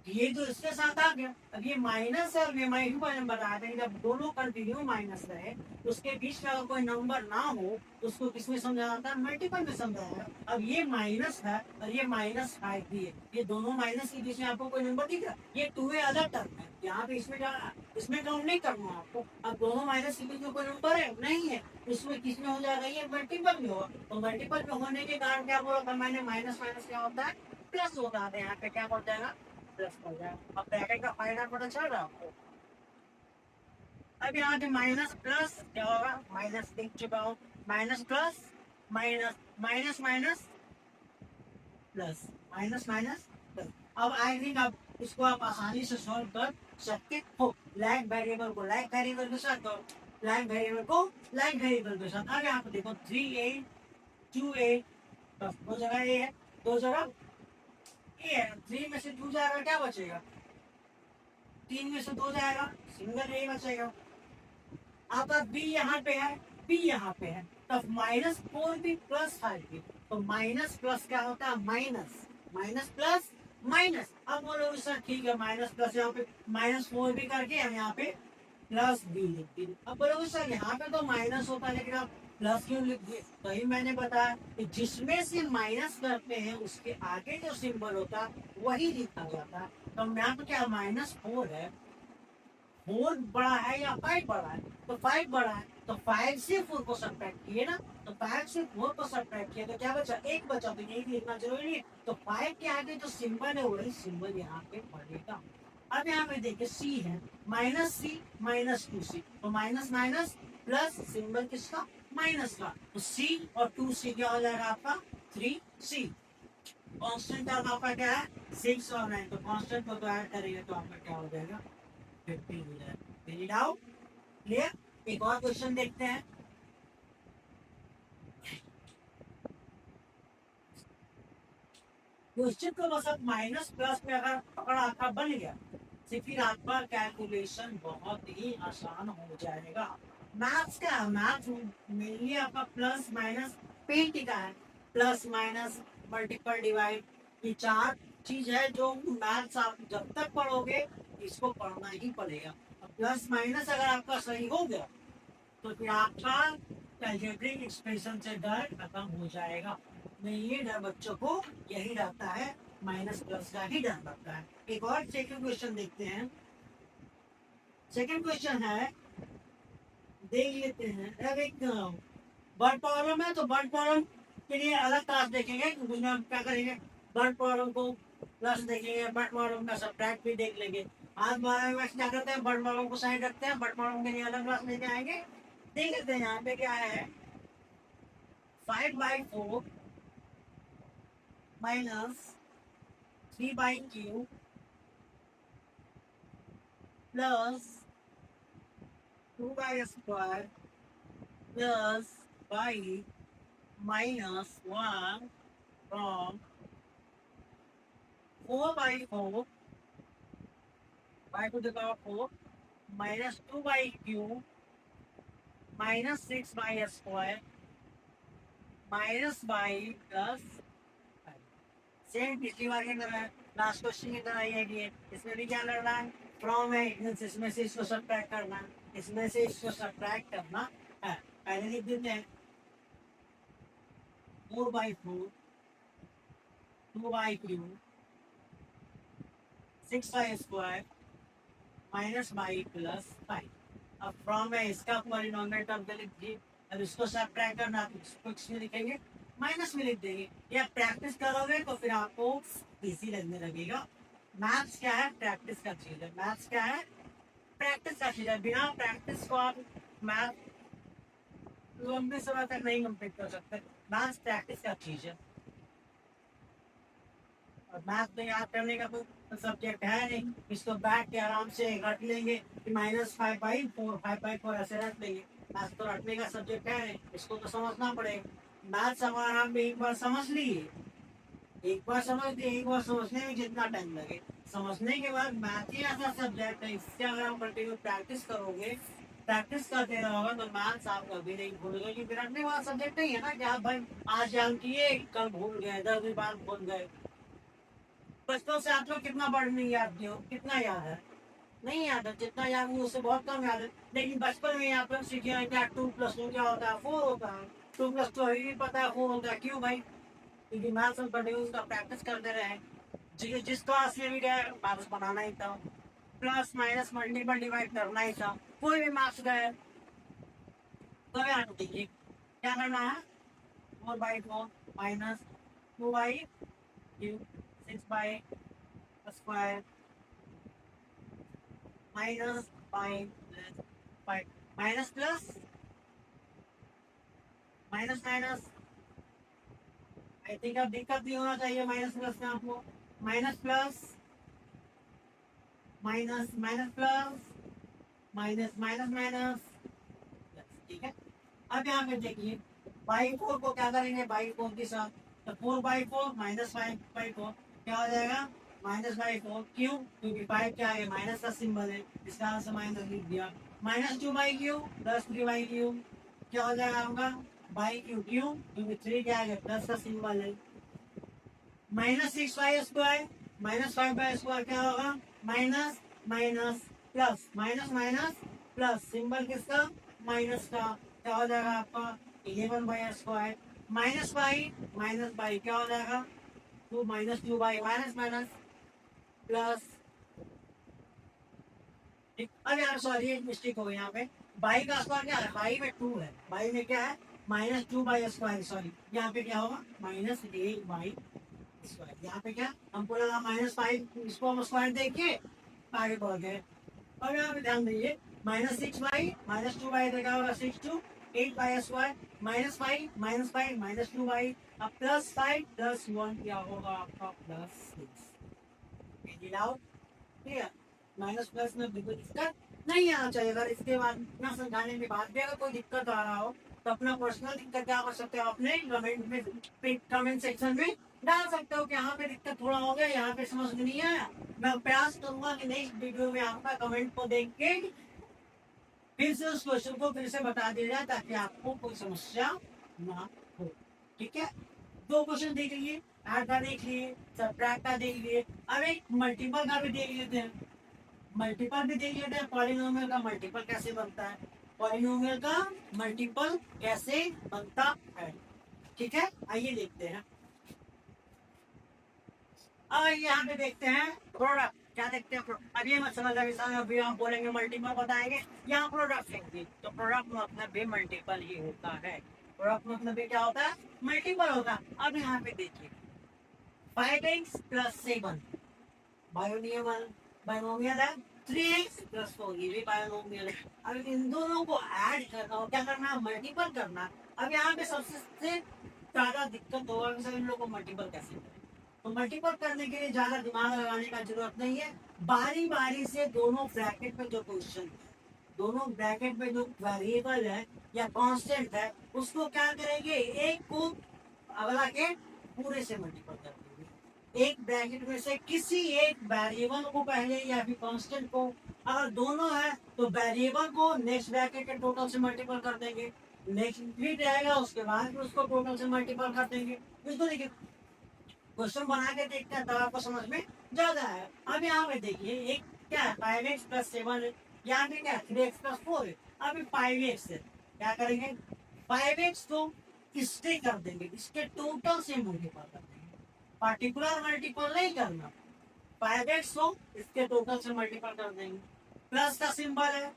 ये तो इसके साथ आ गया। अब ये माइनस है और ये माइनस मैंने बताया था कि जब दोनों कंटिन्यू माइनस रहे उसके बीच में अगर कोई नंबर ना हो तो उसको किसमें समझा जाता है, मल्टीपल में समझाया। अब ये माइनस है और ये माइनस 5 भी है, ये दोनों माइनस के बीच में आपको कोई नंबर दिख रहा है, ये 2a अलग टर्म है, यहाँ पे इसमें काउंट नहीं करना है आपको। अब दोनों माइनस के बीच में कोई नंबर है नहीं है, उसमें किसमें हो जाएगा, ये मल्टीपल में होगा। तो मल्टीपल में होने के कारण क्या बोला था मैंने, माइनस माइनस क्या होता है, प्लस होता है, यहाँ पे क्या बोल जाएगा, प्लस हो जाए। अब ब्रैकेट का फायदा पता चल रहा है आपको। अब यहाँ पे माइनस प्लस क्या होगा, माइनस देख चुका हूँ, minus plus minus, minus minus plus, minus minus plus. अब आई थिंक अब इसको आप आसानी से सॉल्व कर सकते हो। लाइन वेरिएबल को लाइन वेरिएबल के साथ और लाइन वेरिएबल को लाइन वेरिएबल के साथ। अब यहाँ पे देखो 3a 2a, बस दो जगह ए है, दो जगह ए है, 3 में से 2 जाएगा क्या बचेगा, 3 में से 2 जाएगा, सिंगल ए बचेगा। आपका बी यहाँ पे है, बी यहाँ पे है, तब -4 भी प्लस 5 भी, तो माइनस प्लस क्या होता है, माइनस, माइनस प्लस माइनस। अब बोलो सर ठीक है माइनस प्लस, यहाँ पे -4 भी करके हम यहाँ पे प्लस बी लिख दिए। अब बोलोगे सर यहाँ पे तो माइनस होता है लेकिन आप प्लस क्यों लिख दिए, वही मैंने बताया कि जिसमें से माइनस करते हैं उसके आगे जो सिंबल होता है वही लिखा जाता है। तो यहाँ पे क्या -4 है, 4 बड़ा है या 5 बड़ा है, तो 5 बड़ा है, तो 5 से 4 को सब्ट्रैक्ट किए ना, तो 5 से 4 को सब्ट्रैक्ट किए तो क्या बचा, एक बचा, तो यही लिखना जरूरी है। तो 5 के आगे जो सिंबल है वही सिंबल यहाँ पे पड़ेगा। अब यहाँ पे देखिए सी है, -c -2c, तो माइनस माइनस प्लस, सिंबल किसका, माइनस का, तो c और 2c क्या हो जाएगा आपका 3c। कांस्टेंट टर्म आपका क्या है 6 और 9, तो कांस्टेंट को तो ऐड करेंगे तो आपका क्या हो जाएगा 15 हो जाएगा। Doubt clear. एक और क्वेश्चन देखते हैं। क्वेश्चन को बस अब माइनस प्लस में अगर पकड़ आपका बन गया तो फिर आपका कैलकुलेशन बहुत ही आसान हो जाएगा। मैथ्स का मैथ्स मेनली आपका प्लस माइनस पेंट का है, प्लस माइनस मल्टीपल डिवाइड, ये 4 चीज है जो मैथ्स आप जब तक पढ़ोगे इसको पढ़ना ही पड़ेगा। प्लस माइनस अगर आपका सही हो गया तो फिर आपका अलजेब्रिक एक्सप्रेशन से डर खत्म हो जाएगा। नहीं ये डर बच्चों को यही रहता है, माइनस प्लस का ही डर लगता है। एक और सेकंड क्वेश्चन देखते हैं। सेकंड क्वेश्चन है, देख लेते हैं। अब एक वर्ड प्रॉब्लम है, तो वर्ड प्रॉब्लम के लिए अलग क्लास देखेंगे, उसमें हम क्या करेंगे, वर्ड प्रॉब्लम को प्लस देखेंगे, वर्ड प्रॉब्लम का सब्ट्रैक्ट भी देख लेंगे। आज क्या करते हैं, वर्ड प्रॉब्लम को साइड रखते हैं, वर्ड प्रॉब्लम के लिए अलग क्लास लेके आएंगे। देख लेते हैं यहाँ पे क्या है, 5/4 minus 3/q plus 2/² plus y -1 from 4/4 y to the power 4 minus 2/q minus 6/² minus y plus 5। Same पिछली बार की तरह लास्ट क्वेश्चन की तरह ही है कि इसमें भी क्या करना है, फ्रॉम है, इसमें से इसको सब्ट्रैक्ट करना है, इसमें से इसको सब्ट्रैक्ट करना है। पहले लिख देते हैं 4/4 2/q 6/² माइनस y प्लस 5। अब फ्रॉम है इसका पॉलिनोमियल टर्म पे लिख दिए। अब इसको सब्ट्रैक्ट करना तो इसको किसमें लिखेंगे, माइनस में लिख देंगे। या प्रैक्टिस करोगे तो फिर आपको इजी लगने लगेगा। मैथ्स क्या है, प्रैक्टिस का चीज है। मैथ्स क्या है, प्रैक्टिस का चीज है। बिना प्रैक्टिस को आप मैथ लंबे समय तक नहीं कंप्लीट कर सकते। मैथ्स प्रैक्टिस का चीज है। और मैथ तो याद करने का कोई सब्जेक्ट है नहीं, इसको बैठ के आराम से रट लेंगे कि -5/4 5/4 ऐसे रट लेंगे। मैथ तो रटने का सब्जेक्ट है नहीं, इसको तो समझना पड़ेगा। मैथ अगर हम एक बार समझ लिए, एक बार समझ लिए, एक बार समझने में जितना टाइम लगे, समझने के बाद मैथ ही ऐसा सब्जेक्ट है, इससे अगर आप कंटिन्यू प्रैक्टिस करोगे, प्रैक्टिस करते रहोगे तो मैथ्स आप कभी नहीं भूलोगे। क्योंकि रटने वाला सब्जेक्ट नहीं है ना कि आप भाई आज जान किए कल भूल गए, 10 दिन बाद भूल गए। बचपन से आप लोग कितना वर्ड नहीं याद किए हो, कितना याद है? नहीं याद है, जितना याद है उससे बहुत कम याद है। लेकिन बचपन में आप लोग सीखे हैं क्या 2+2 क्या होता है, 4 होता है। 2+2 अभी भी पता है 4 होता है, क्यों भाई? क्योंकि मैथ्स हम कंटिन्यू उसका प्रैक्टिस करते रहे। जिस क्लास में भी गए मैथ्स बनाना ही था, प्लस माइनस मल्टीपल डिवाइड करना ही था, कोई भी मार्क्स गए तो याद देखिए क्या करना है। 4/4 माइनस 2/3 6/स्क्वायर minus 5 minus plus minus minus. I think अब दिक्कत नहीं होना चाहिए माइनस प्लस में आपको। Minus plus minus minus plus minus minus minus, ठीक है। अब यहाँ पे देखिए बाई 4 को क्या करेंगे, बाई 4 के साथ, तो 4/4 -5/4 क्या हो जाएगा, -/4। क्यों? क्योंकि 5 क्या है, माइनस का सिंबल है, इसका आंसर माइनस लिख दिया। -2/3 +3/3 क्या हो जाएगा आपका, बाई क्यू। क्योंकि 3 क्या है, प्लस का सिंबल है। -6/2 -5/2 क्या होगा, minus minus plus minus minus plus, symbol किसका, माइनस का, क्या हो जाएगा आपका 11/2 -बाई क्या हो जाएगा 2 - 2 बाई माइनस माइनस प्लस। अब यार सॉरी एक मिस्टेक हो गई यहाँ पे, बाई का स्क्वायर क्या है, बाई में 2 है, बाई में क्या है -2/2, सॉरी यहाँ पे क्या होगा -8/2। यहाँ पे क्या हमको लगा -5, इसको हम स्क्वायर देखिए आगे बढ़ गए। अब यहाँ पे ध्यान दीजिए, -6/-2 देखा होगा 6 to 8/2 -5 अब +5 +1 क्या होगा आपका +6। क्लियर? माइनस प्लस में बिल्कुल दिक्कत नहीं आना चाहिए। अगर इसके बाद इतना समझाने के बाद भी अगर कोई दिक्कत आ रहा हो तो अपना पर्सनल दिक्कत क्या कर सकते हो, अपने कमेंट सेक्शन में डाल सकते हो कि यहाँ पे दिक्कत थोड़ा हो गया, यहाँ पे समझ में नहीं आया। मैं प्रयास करूंगा कि नेक्स्ट वीडियो में आपका कमेंट को देख के फिर से उस क्वेश्चन को फिर से बता दिया जाए ताकि आपको कोई समस्या ना हो। ठीक है, 2 क्वेश्चन देख लिए, ऐड का देख लिए, सब्ट्रैक्ट का देख लिए। अब एक मल्टीपल का भी देख लेते हैं। मल्टीपल भी देख लेते हैं, पॉलिनोमियल का मल्टीपल कैसे बनता है, पॉलिनोमियल का मल्टीपल कैसे बनता है। ठीक है, आइए देखते हैं। अब यहाँ पे देखते हैं प्रोडक्ट, क्या देखते हैं अब ये मत समझ अभी सर अभी हम बोलेंगे मल्टीपल बताएंगे, यहाँ प्रोडक्ट लिखेंगे तो प्रोडक्ट मतलब भी मल्टीपल ही होता है। प्रोडक्ट मतलब भी क्या होता है, मल्टीपल होता है। अब यहाँ पे देखिए 5x + 7 बायोनियमल बायोनोमियल है, 3x + 4 ये भी बायोनोमियल है। अब इन दोनों को ऐड करना हो, क्या करना है, मल्टीपल करना। अब यहाँ पे सबसे ज्यादा दिक्कत होगा कि सर इन लोगों को मल्टीपल कैसे करें। तो मल्टीपल करने के लिए ज्यादा दिमाग लगाने का जरूरत नहीं है, बारी बारी से दोनों ब्रैकेट में जो क्वेश्चन है, दोनों ब्रैकेट में जो वेरिएबल है या कांस्टेंट है उसको क्या करेंगे, एक को अगला के पूरे से मल्टीपल कर देंगे। एक ब्रैकेट में से किसी एक वेरिएबल को पहले या फिर कांस्टेंट को, अगर दोनों है तो वेरिएबल को नेक्स्ट ब्रैकेट के टोटल से मल्टीपल कर देंगे, नेक्स्ट फिर रहेगा उसके बाद फिर उसको टोटल से मल्टीपल कर देंगे। इसको देखिए क्वेश्चन बना के देखते हैं तब आपको समझ में ज्यादा है। अब यहाँ पे देखिए एक क्या है 5x + 7 है, यहाँ पे क्या है 3x + 4 है। अब 5x है, क्या करेंगे 5x को इससे कर देंगे, इसके टोटल से मल्टीपल कर देंगे, पार्टिकुलर मल्टीपल नहीं करना। 5x को इसके टोटल से मल्टीपल कर देंगे, प्लस का सिंबल है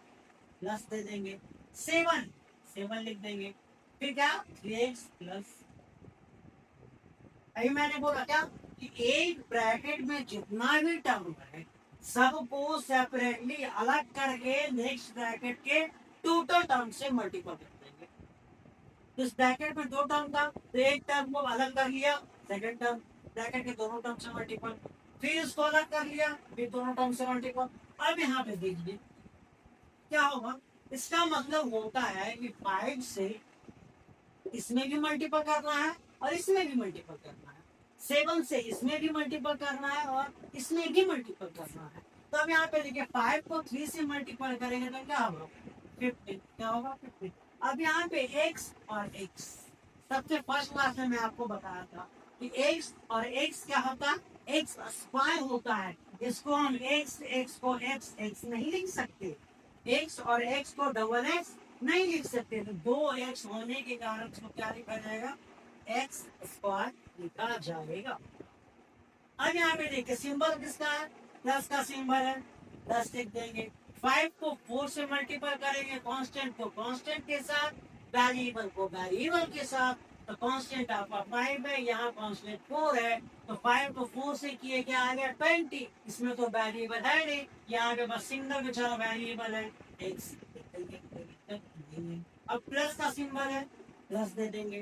प्लस दे देंगे, 7 लिख देंगे, फिर क्या 3x + अभी मैंने बोला क्या कि एक ब्रैकेट में जितना भी टर्म है सबको सेपरेटली अलग करके नेक्स्ट ब्रैकेट के टोटल टर्म से मल्टीपल कर देंगे। तो इस ब्रैकेट में 2 टर्म था तो एक टर्म को अलग कर लिया, सेकंड टर्म ब्रैकेट के दोनों टर्म से मल्टीपल, फिर इसको अलग कर लिया, फिर दोनों टर्म से मल्टीपल। अब यहाँ पे देखिए क्या होगा, इसका मतलब होता है कि 5 से इसमें भी मल्टीपल करना है और इसमें भी मल्टीपल करना है, 7 से इसमें भी मल्टीपल करना है और इसमें भी मल्टीपल करना है। तो अब यहाँ पे देखिए 5 को 3 से मल्टीपल करेंगे तो क्या होगा 15, क्या होगा 15। अब यहाँ पे x और x, सबसे फर्स्ट क्लास में मैं आपको बताया था कि x और x क्या होता है, x स्क्वायर होता है। इसको हम x को x नहीं लिख सकते, x और x को डबल x नहीं लिख सकते, तो 2x होने के कारण इसको क्या लिखा जाएगा, x स्क्वायर लिखा जाएगा। अब यहाँ पे देखिए सिंबल किसका है, प्लस का सिंबल है, प्लस लिख देंगे। 5 को 4 से मल्टीपल करेंगे, कांस्टेंट को कांस्टेंट के साथ, वेरिएबल को वेरिएबल के साथ। तो कांस्टेंट आपका 5 है, यहाँ कांस्टेंट 4 है, तो 5 को 4 से किए क्या आ गया 20। इसमें तो वेरिएबल है नहीं, यहाँ पे बस सिंगल बेचारा वेरिएबल है x। अब प्लस का सिंबल है, प्लस दे देंगे।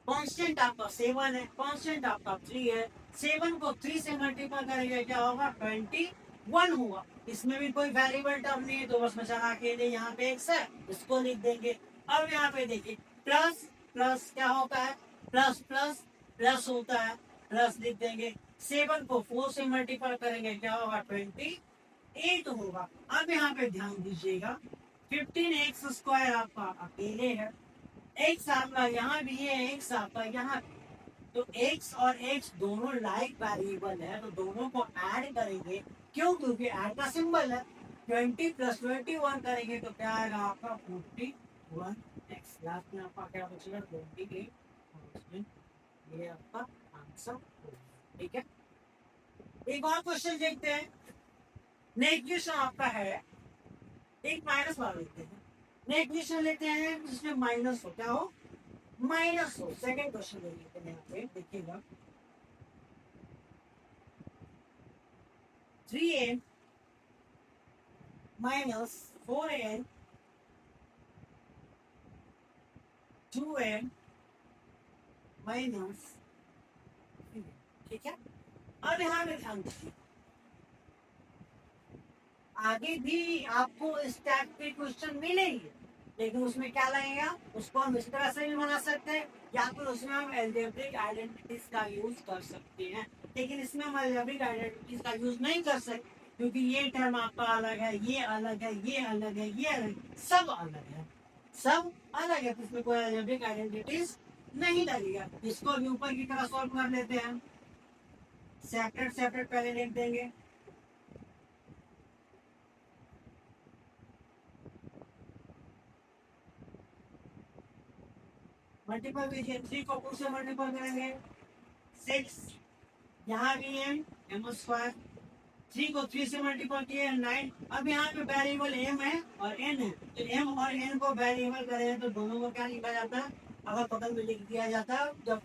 कांस्टेंट आपका 7 है, कांस्टेंट आपका 3 है, 7 को 3 से मल्टीपल करेंगे क्या होगा 21 होगा। इसमें भी कोई वेरिएबल टर्म नहीं है, तो बस बचा के लिए यहाँ पे x है, इसको लिख देंगे। अब यहाँ पे देखिए प्लस प्लस क्या होता है, प्लस प्लस प्लस होता है, प्लस लिख देंगे। 7 को 4 से मल्टीपल करेंगे क्या होगा 28 होगा। अब यहाँ पे ध्यान दीजिएगा 15x स्क्वायर आपका अकेले है, x आपका यहाँ भी है, x आपका यहाँ, तो x और x दोनों लाइक वेरिएबल है, तो दोनों को ऐड करेंगे। क्यों, क्योंकि ऐड का सिंबल है। 20 + 21 करेंगे तो क्या आएगा आपका 41x। लास्ट में आपका क्या बचेगा 28। ये आपका आंसर होगा, ठीक है। एक और क्वेश्चन देखते हैं। नेक्स्ट क्वेश्चन आपका है, एक माइनस वाला लेते हैं। नेक्स्ट क्वेश्चन लेते हैं जिसमें माइनस हो, क्या हो माइनस हो। सेकंड क्वेश्चन ले लेते हैं, यहाँ पे देखिएगा 3n minus 4n 2n minus, ठीक है। अब यहाँ पे ध्यान दीजिए, आगे भी आपको इस टाइप के क्वेश्चन मिलेंगे, लेकिन उसमें क्या लगेगा, उसको हम इस तरह से भी बना सकते हैं, या फिर उसमें हम एल्जेब्रिक आइडेंटिटीज का यूज कर सकते हैं। लेकिन इसमें हम एल्जेब्रिक आइडेंटिटीज का यूज नहीं कर सकते, क्योंकि ये टर्म आपका अलग है, ये अलग है, ये अलग है, ये अलग, सब अलग है, सब अलग है, तो इसमें कोई एल्जेब्रिक आइडेंटिटीज नहीं लगेगा। इसको भी ऊपर की तरह सॉल्व कर लेते हैं। सेपरेट सेपरेट पहले लिख देंगे। मल्टीपल कीजिए, 3 को 2 से मल्टीपल करेंगे 6, यहाँ भी m स्क्वायर, 3 को 3 से मल्टीपल किए 9। अब यहाँ पे वेरिएबल m है और n है, तो m और n को वेरिएबल करें तो दोनों को क्या लिखा जाता है, अगर पकड़ में लिख दिया जाता है। जब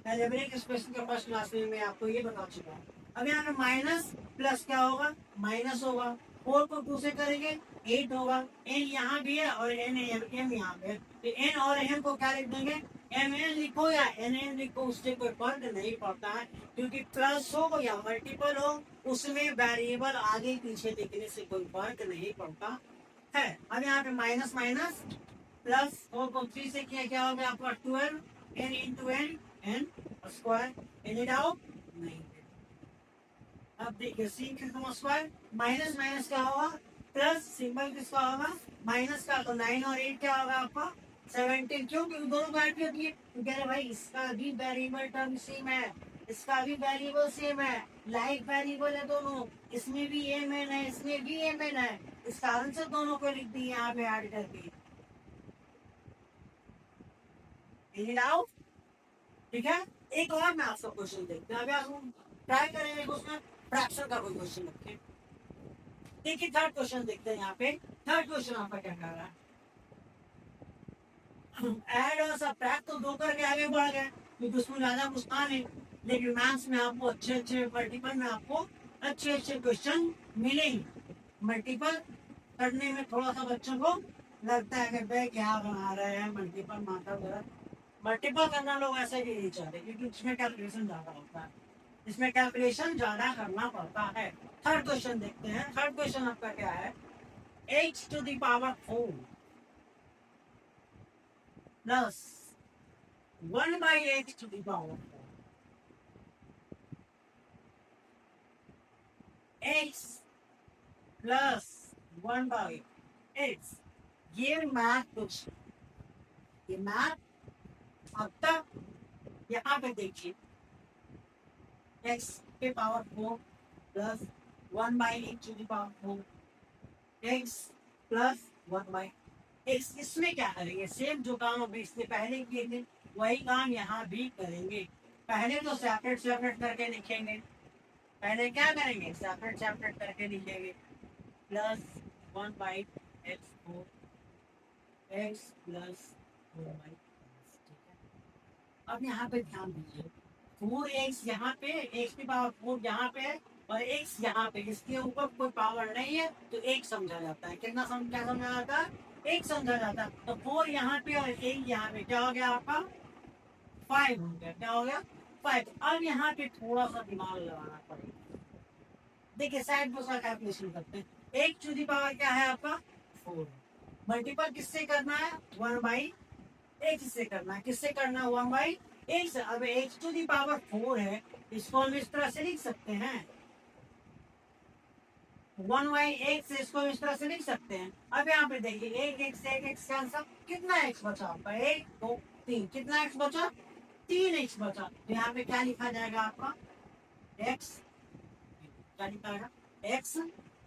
एल्जेब्रिक एक्सप्रेशन के फर्स्ट क्लास में मैं आपको ये बता चुका हूँ। अब यहाँ पे माइनस प्लस क्या होगा, माइनस होगा। 4 को 2 से करेंगे 8 होगा, n यहाँ भी है और n m यहाँ पे है, तो n और m को क्या लिख देंगे, एम एन लिखो या एन एन लिखो, उससे कोई फर्क नहीं पड़ता है, क्योंकि प्लस हो या मल्टीपल हो उसमें वेरिएबल आगे पीछे लिखने से कोई फर्क नहीं पड़ता है। अब यहाँ पे माइनस माइनस प्लस 4 को 3 से किया क्या होगा आपका 12 n इंटू n स्क्वायर, एन इट आउट नहीं। अब देखिए सी का स्क्वायर, माइनस माइनस क्या होगा प्लस, सिंबल किसका होगा माइनस का, तो 9 और 8 क्या होगा आपका 17। क्यों, क्योंकि दोनों को ऐड कर दिए, तो कह रहे भाई इसका भी वेरिएबल टर्म सेम है, इसका भी वेरिएबल सेम है, लाइक वेरिएबल है दोनों, इसमें भी एम एन है, इसमें भी एम एन है, इस कारण से दोनों को लिख दिए यहाँ पे ऐड करके। आउट, ठीक है। एक और मैं आपको क्वेश्चन देखते हैं, अभी हम ट्राई करेंगे उसमें फ्रैक्शन का कोई क्वेश्चन रखें। देखिए थर्ड क्वेश्चन देखते हैं। यहाँ पे थर्ड क्वेश्चन आपका क्या कर रहा है, ऐड और सब्ट्रैक्ट तो दो करके आगे बढ़ गए, क्योंकि उसमें ज्यादा मुस्कान है। लेकिन मैथ्स में आपको अच्छे अच्छे मल्टीपल में आपको अच्छे अच्छे क्वेश्चन मिलेंगे। मल्टीपल करने में थोड़ा सा बच्चों को लगता है कि भाई क्या बना रहे हैं, मल्टीपल माता मल्टीपल करना लोग ऐसे भी नहीं चाहते क्योंकि इसमें कैलकुलेशन ज्यादा होता है, इसमें कैलकुलेशन ज्यादा करना पड़ता है। थर्ड क्वेश्चन देखते हैं। थर्ड क्वेश्चन आपका क्या है, x to the power 4 plus 1 by x to the power 4 x plus 1 by x. ये मैथ कुछ, ये मैथ अब तक यहाँ पे देखिए, x के power 4 plus 1 by x to the power 4 x plus 1 by x. इसमें क्या करेंगे, सेम जो काम अभी इससे पहले किए थे वही काम यहाँ भी करेंगे। पहले तो सेपरेट सेपरेट करके लिखेंगे, पहले क्या करेंगे, सेपरेट सेपरेट करके लिखेंगे। Plus 1 by x 4 x plus 4 by x, ठीक है। अब यहाँ पे ध्यान दीजिए, 4x यहाँ पे, x की पावर 4 यहाँ पे है और x यहाँ पे, इसके ऊपर कोई पावर नहीं है तो एक समझा जाता है। कितना क्या समझा जाता है, एक समझा जाता है। तो 4 यहाँ पे और 1 यहाँ पे, क्या हो गया आपका 5 हो गया। क्या हो गया 5। अब यहाँ पे थोड़ा सा दिमाग लगाना पड़ेगा। देखिए साइड बाय साइड कैलकुलेशन करते हैं। 1 टू दी पावर क्या है आपका 4, मल्टीपल किससे करना है 1 बाई एक्स से करना है। किससे करना है 1 बाई एक्स। अब एक्स टू दी पावर 4 है, इसको हम इस तरह से लिख सकते हैं, 1 बाई एक्स, इसको इस तरह से लिख सकते हैं। अब यहाँ पे देखिए एक एक्स का आंसर कितना एक्स बचा आपका, 1 2 3, कितना एक्स बचा 3x बचा। तो यहाँ पे क्या लिखा जाएगा आपका x, क्या लिखा जाएगा एक्स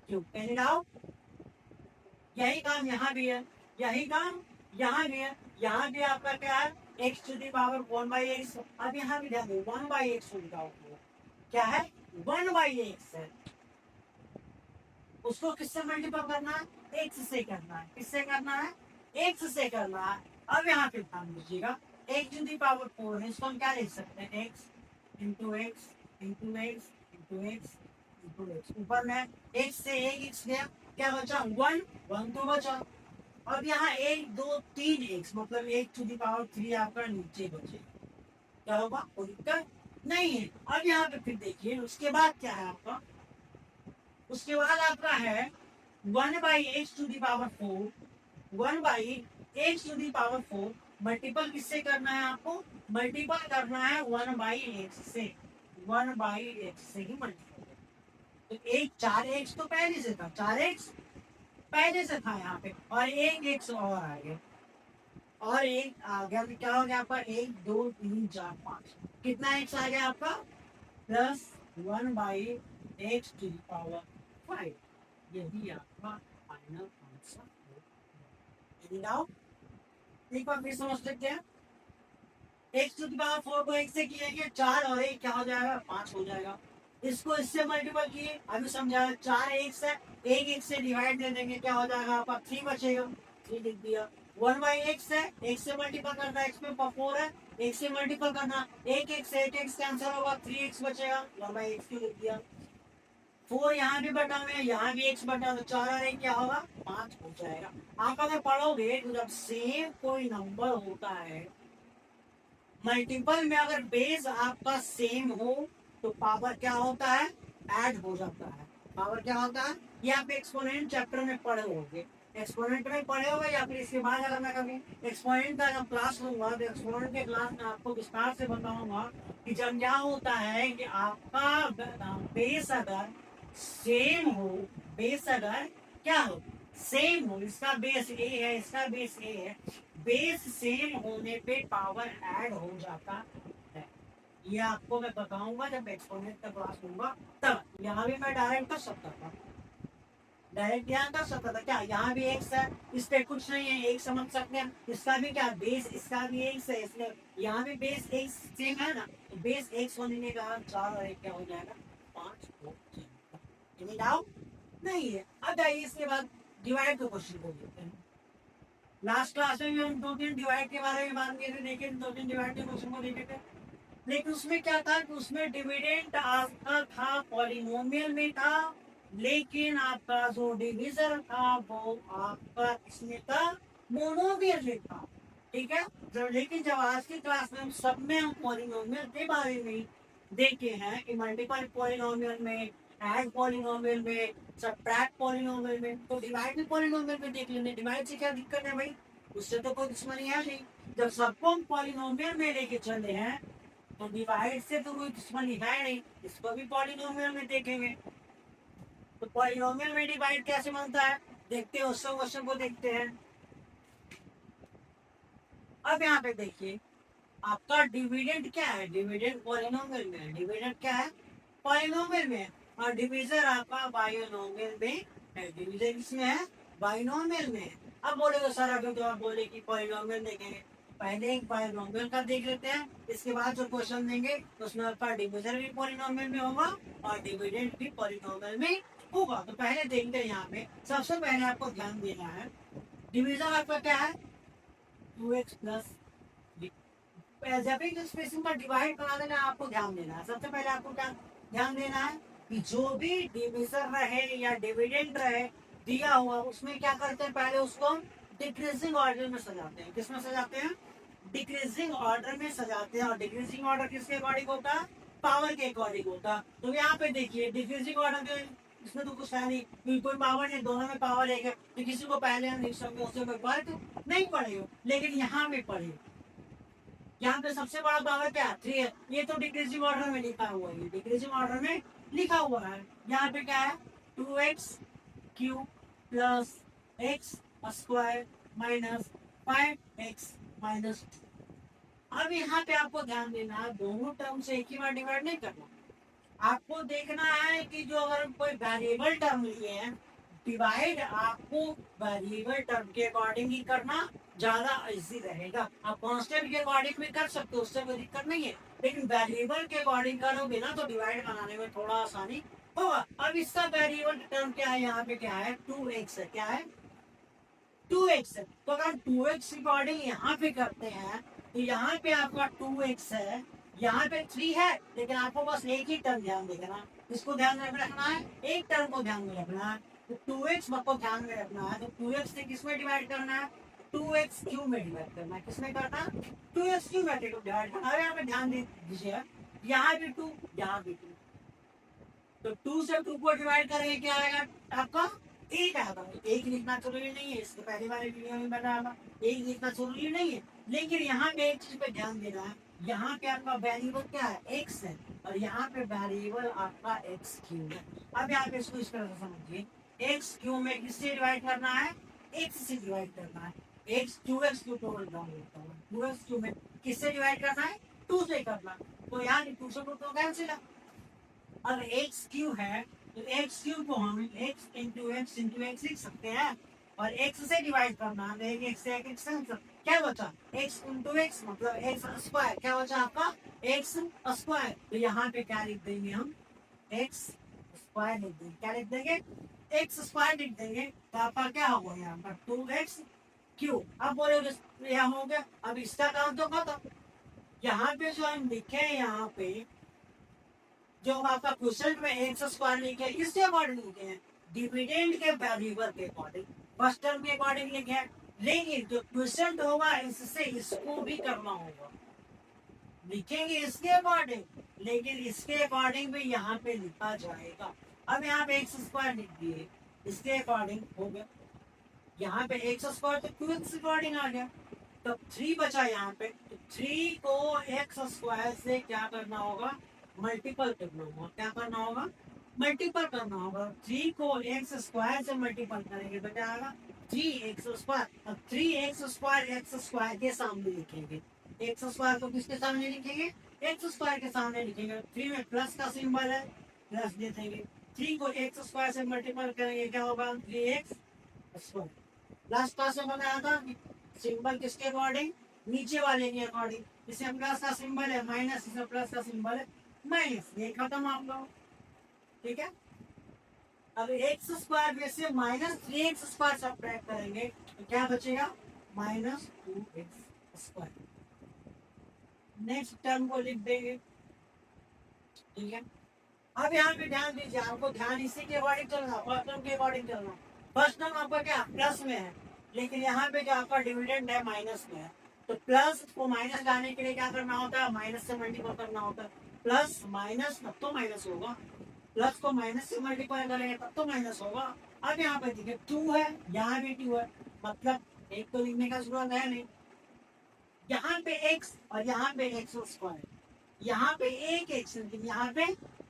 क्यूब। कैन लाओ, यही काम यहाँ भी है, यही काम यहाँ भी है। यहाँ भी आपका क्या है x to the power 1 by x. अब यहाँ भी ध्यान दो 1 बाई एक्स क्या है 1 बाई एक्स है, उसको किससे मल्टीपल करना है x से करना है। किससे करना है x से करना है। अब यहाँ पे ध्यान दीजिएगा x टू दी पावर 4 है, इसको हम क्या लिख सकते हैं x into x into x into x into x. ऊपर में x से एक x गया, क्या बचा 1 1 तो बचा। अब यहाँ 1 2 3 x मतलब 1 टू दी पावर 3 आपका नीचे बचे, क्या होगा कोई दिक्कत नहीं है। अब यहाँ पे फिर देखिए उसके बाद क्या है आपका, उसके बाद आपका है 1 by x to the power 4, 1 by x to the power 4 multiple किससे करना है आपको, मल्टीपल करना है 1 बाई एक्स से, 1 बाई एक्स से ही मल्टीपल। तो एक 4x तो पहले से था, 4x पहले से था यहाँ पे, और एक x और आ गया, और एक आ गया तो क्या हो गया आपका 1 2 3 4 5, कितना x आ गया आपका plus 1 by x to the power 5। यही आपका फाइनल आंसर हो। एक बार फिर समझ सकते हैं, एक्स टू दी पावर 4 को एक से किए 4 और 1 क्या हो जाएगा 5 हो जाएगा। इसको इससे मल्टीपल किए, अभी समझाया 4 एक्स है, एक एक से डिवाइड दे देंगे, क्या हो जाएगा आपका 3 बचेगा, 3 लिख दिया। 1 बाई एक्स है, एक से मल्टीपल करना, एक्स में 4 है, एक से मल्टीपल करना, एक एक्स कैंसिल होगा, 3x बचेगा, 1 बाई एक्स लिख दिया। 4 यहाँ भी बटा हुए, यहाँ भी x बटा, तो 4 और 1 क्या होगा 5 हो जाएगा। आप अगर पढ़ोगे तो जब सेम कोई नंबर होता है मल्टीपल में, अगर बेस आपका सेम हो तो पावर क्या होता है ऐड हो जाता है। पावर क्या होता है, ये आप एक्सपोनेंट चैप्टर में पढ़े होंगे, एक्सपोनेंट में पढ़े होंगे, या फिर इसके बाद अगर मैं कभी एक्सपोनेंट का जब क्लास लूंगा तो एक्सपोनेंट के क्लास में आपको विस्तार से बताऊंगा कि जब क्या होता है कि आपका बेस अगर सेम हो, बेस अगर क्या हो सेम हो, इसका बेस ए है, इसका बेस ए है, बेस सेम होने पे पावर ऐड हो जाता है। ये आपको मैं बताऊंगा जब एक्सपोनेंट का क्लास लूंगा तब। यहाँ भी मैं डायरेक्ट कर सकता था, डायरेक्ट यहाँ कर सकता था, क्या यहाँ भी एक्स है, इस पे कुछ नहीं है, एक समझ सकते हैं। इसका भी क्या बेस, इसका भी एक्स है, इसलिए यहाँ भी बेस एक्स सेम है ना, तो बेस एक्स होने के कारण 4 और 1 क्या हो जाएगा 5 हो जाएगा। डाउट नहीं है। अब आइए इसके बाद डिवाइड के क्वेश्चन को देखते हैं। लास्ट क्लास में भी हम 2-3 डिवाइड के बारे में बात किए थे, लेकिन 2-3 डिवाइड के क्वेश्चन को देखे थे, लेकिन उसमें क्या था कि उसमें डिविडेंड आपका था पॉलिनोमियल में था, लेकिन आपका जो डिवीजन था वो आपका इसमें था मोनोमियल में था। ठीक है। लेकिन जब आज की क्लास में हम सब में हम पॉलिनोमियल के बारे में देखे हैं कि मल्टीपल पॉलिनोमियल में, ऐड पॉलिनोमियल में, सबट्रैक्ट पॉलिनोमियल में, तो डिवाइड भी पॉलिनोमियल में देख लेंगे। डिवाइड से क्या दिक्कत है भाई, उससे तो कोई दुश्मनी है नहीं। जब सबको हम पॉलिनोमियल में लेके चले हैं तो डिवाइड से तो कोई दुश्मनी है नहीं, इसको भी पॉलिनोमियल में देखेंगे। तो पॉलिनोमियल में डिवाइड कैसे बनता है देखते हैं, उस क्वेश्चन को देखते हैं। अब यहाँ पे देखिए आपका डिविडेंड क्या है, डिविडेंड पॉलिनोमियल में है, डिविडेंड क्या है पॉलिनोमियल में है, और डिवीजर आपका बाइनोमियल में है, डिवीजर किसमें है बाइनोमियल में है। अब बोलेगा सर अभी तो आप बोले कि पॉलिनोमियल देखेंगे, पहले एक बाइनोमियल का देख लेते हैं, इसके बाद जो क्वेश्चन देंगे तो उसमें आपका डिवीजर भी पॉलिनोमियल में होगा और डिविडेंड भी पॉलिनोमियल में होगा। तो पहले देखते हैं, यहाँ पे सबसे पहले आपको ध्यान देना है डिवीजर आपका क्या है 2x प्लस, जब भी स्पेसिंग पर डिवाइड करा देना आपको ध्यान देना है। सबसे पहले आपको क्या ध्यान देना है कि जो भी डिविजन रहे या डिविडेंड रहे दिया हुआ उसमें क्या करते हैं, पहले उसको हम डिक्रीजिंग ऑर्डर में सजाते हैं। किसमें सजाते हैं, डिक्रीजिंग ऑर्डर में सजाते हैं। और डिक्रीजिंग ऑर्डर किसके अकॉर्डिंग होता है, पावर के अकॉर्डिंग होता है। तो यहाँ पे देखिए डिक्रीजिंग ऑर्डर के इसमें तो कुछ है नहीं, कोई पावर नहीं, दोनों में पावर एक है, तो किसी को पहले हम लिख सकते उससे कोई फर्क नहीं पड़ेगा। लेकिन यहाँ पे पड़ेगा, यहाँ पे सबसे बड़ा पावर क्या है 3 है, ये तो डिक्रीजिंग ऑर्डर में लिखा हुआ है, डिक्रीजिंग ऑर्डर में लिखा हुआ है। यहाँ पे क्या है 2x³ plus x square minus 5x-2। अब यहाँ पे आपको ध्यान देना है दोनों टर्म से एक ही बार डिवाइड नहीं करना, आपको देखना है कि जो अगर कोई वेरिएबल टर्म लिए हैं डिवाइड आपको वेरिएबल टर्म के अकॉर्डिंग ही करना ज्यादा इजी रहेगा। आप कांस्टेंट के अकॉर्डिंग भी कर सकते हो, उससे कोई दिक्कत नहीं है, लेकिन वेरिएबल के अकॉर्डिंग करोगे ना तो डिवाइड बनाने में थोड़ा आसानी होगा। अब इसका वेरिएबल टर्म क्या है, यहाँ पे क्या है 2x है, क्या है 2x है। तो अगर 2x अकॉर्डिंग यहाँ पे करते हैं तो यहाँ पे आपका 2x है, यहाँ पे 3 है, लेकिन आपको बस एक ही टर्म ध्यान देना, इसको ध्यान में रखना है, एक टर्म को ध्यान में रखना है। तो 2x आपको ध्यान में रखना है, तो 2x से किसमें डिवाइड करना है 2x³ में डिवाइड करना है। किसमें करना है 2x³ में डिवाइड करना है। यहाँ पे ध्यान दे दीजिए, यहाँ भी 2 यहाँ भी 2, तो 2 से 2 को डिवाइड करेंगे क्या आएगा आपका एक आएगा। एक लिखना जरूरी नहीं है, इसके पहले वाले वीडियो में बताया एक लिखना जरूरी नहीं है, लेकिन यहाँ पे एक चीज पे ध्यान देना है, यहाँ पे आपका वेरिएबल क्या है x है और यहाँ पे वेरिएबल आपका x³ है। अब यहाँ पे इसको इस तरह से समझिए, x³ में किससे डिवाइड करना है x से डिवाइड करना है, x2x2 टोटल डाउन होता है, 2x³ में किससे डिवाइड करना है 2 से करना, तो यहाँ 2 से 2 तो कैंसिल है। अब x³ है तो x³ को हम x इंटू x लिख सकते हैं, और x से डिवाइड करना है x से x क्या बचा x इंटू x मतलब x स्क्वायर, क्या बचा आपका x स्क्वायर। तो यहाँ पे क्या लिख देंगे हम x स्क्वायर लिख देंगे, क्या लिख देंगे x स्क्वायर लिख देंगे, तो आपका क्या होगा यहाँ पर 2x³। अब बोले यहाँ हो गया, अब इसका काम तो खत्म। यहाँ पे जो हम लिखे यहाँ पे जो आपका क्वेश्चन में एक्स स्क्वायर लिखे इसके अकॉर्डिंग लिखे हैं, डिविडेंड के वेरिएबल के अकॉर्डिंग, फर्स्ट टर्म के अकॉर्डिंग लिखे हैं, लेकिन जो क्वेश्चन होगा इससे इसको भी करना होगा, लिखेंगे इसके अकॉर्डिंग, लेकिन इसके अकॉर्डिंग भी यहाँ पे लिखा जाएगा। अब यहाँ पे एक्स स्क्वायर लिख दिए, इसके अकॉर्डिंग हो गया, यहाँ पे एक्स स्क्वायर तो 2x अकॉर्डिंग आ गया, तो 3 बचा यहाँ पे, तो 3 को एक्स स्क्वायर से क्या करना होगा मल्टीपल करना होगा, क्या करना होगा मल्टीपल करना होगा। 3 को एक्स स्क्वायर से मल्टीपल करेंगे तो क्या आएगा 3x स्क्वायर। अब 3x स्क्वायर एक्स स्क्वायर के सामने लिखेंगे, एक्स स्क्वायर को किसके सामने लिखेंगे एक्स स्क्वायर के सामने लिखेंगे। 3 में प्लस का सिंबल है, प्लस दे देंगे, 3 को एक्स स्क्वायर से मल्टीपल करेंगे क्या होगा 3x स्क्वायर। लास्ट क्लास में बताया था कि सिंबल किसके अकॉर्डिंग नीचे वाले के अकॉर्डिंग, इसमें प्लस का सिंबल है माइनस, इसमें प्लस का सिंबल है माइनस, ये खत्म आप लोग, ठीक है। अब एक्स स्क्वायर में से -3x स्क्वायर सब्ट्रैक्ट करेंगे तो क्या बचेगा -2x स्क्वायर। नेक्स्ट टर्म को लिख देंगे, ठीक है। अब यहाँ पे ध्यान दीजिए, आपको ध्यान इसी के अकॉर्डिंग चलना, फर्स्ट टर्म के अकॉर्डिंग चलना। फर्स्ट टर्म आपका क्या प्लस में है, लेकिन यहाँ पे जो आपका डिविडेंड है माइनस में है, तो प्लस को माइनस लाने के लिए क्या करना होता है, माइनस से मल्टीपल करना होता है। प्लस माइनस तब तो माइनस होगा, प्लस को माइनस से मल्टीप्लाई करेंगे तब तो माइनस होगा। अब यहाँ पे देखिए 2 है, यहाँ भी 2 है, मतलब एक तो लिखने का जरूरत है नहीं। यहाँ पे x और यहाँ पे एक्स स्क्वायर, यहाँ पे एक एक्स यहाँ पे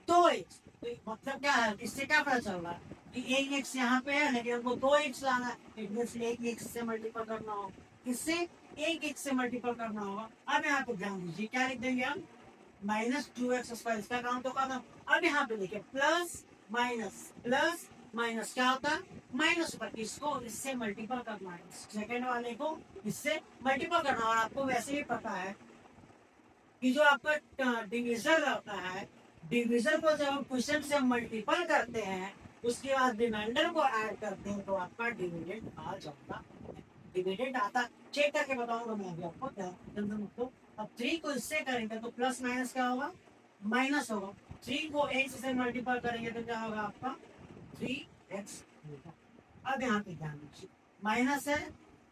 दो एक्स, तो मतलब क्या है, इससे क्या पता चल रहा है कि एक एक्स यहाँ पे है लेकिन हमको दो एक्स लाना है, एक एक्स से मल्टीपल करना होगा, किससे, एक एक्स से मल्टीपल करना होगा। अब यहाँ पे ध्यान दीजिए क्या लिख देंगे हम, माइनस 2x², इसका काम तो खत्म। अब यहाँ पे देखिए प्लस माइनस क्या होता है, माइनस पर इसको इससे मल्टीपल करना है, सेकेंड वाले को इससे मल्टीपल करना। और आपको वैसे ही पता है कि जो आपका डिविजन रहता है, डिविजन को जब हम क्वेश्चन से मल्टीपल करते हैं उसके बाद रिमाइंडर को ऐड करते हैं तो आपका डिविडेंड आ जाता है। डिविडेंड आता, चेक करके बताऊंगा मैं अभी आपको, टेंशन मत लो। अब 3 को इससे करेंगे तो प्लस माइनस क्या होगा, माइनस होगा। 3 को x से मल्टीपल करेंगे तो क्या होगा आपका 3x होगा। अब यहाँ पे ध्यान दीजिए, माइनस है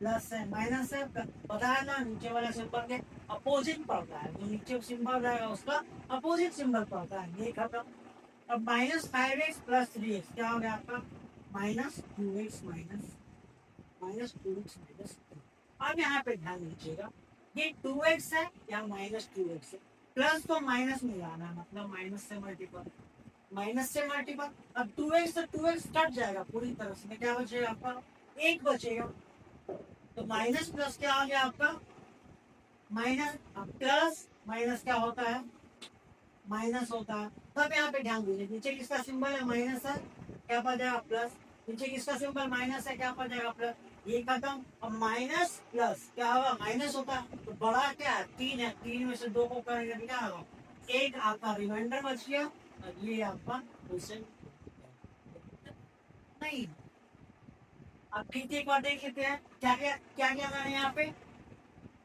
प्लस है, माइनस है बताया ना, नीचे वाले सिंबल के अपोजिट पड़ता है, जो नीचे सिंबल रहेगा उसका अपोजिट सिंबल पड़ता है, ये खत्म। अब -5x + 3x क्या हो गया आपका, -2x -2x। अब यहाँ पे ध्यान दीजिएगा, ये 2x है या -2x है, प्लस को माइनस में लाना, मतलब माइनस से मल्टीपल। अब 2x से 2x कट जाएगा पूरी तरह से, क्या बचेगा आपका, एक बचेगा। तो माइनस प्लस क्या आ गया आपका, माइनस। अब प्लस माइनस क्या होता है, माइनस होता है। तब यहाँ पे ध्यान दीजिए, नीचे किसका सिंबल है, माइनस है, क्या पड़ जाएगा प्लस, नीचे किसका सिंबल माइनस है, क्या पड़ जाएगा प्लस, ये खत्म। अब माइनस प्लस क्या होगा, माइनस होता है, तो बड़ा क्या है, 3 है, 3 में से 2 को करेंगे तो क्या होगा, एक आपका रिमाइंडर बच गया और ये आपका क्वेश्चन नहीं। अब फिर से एक बार देख लेते हैं क्या क्या करना है यहाँ पे।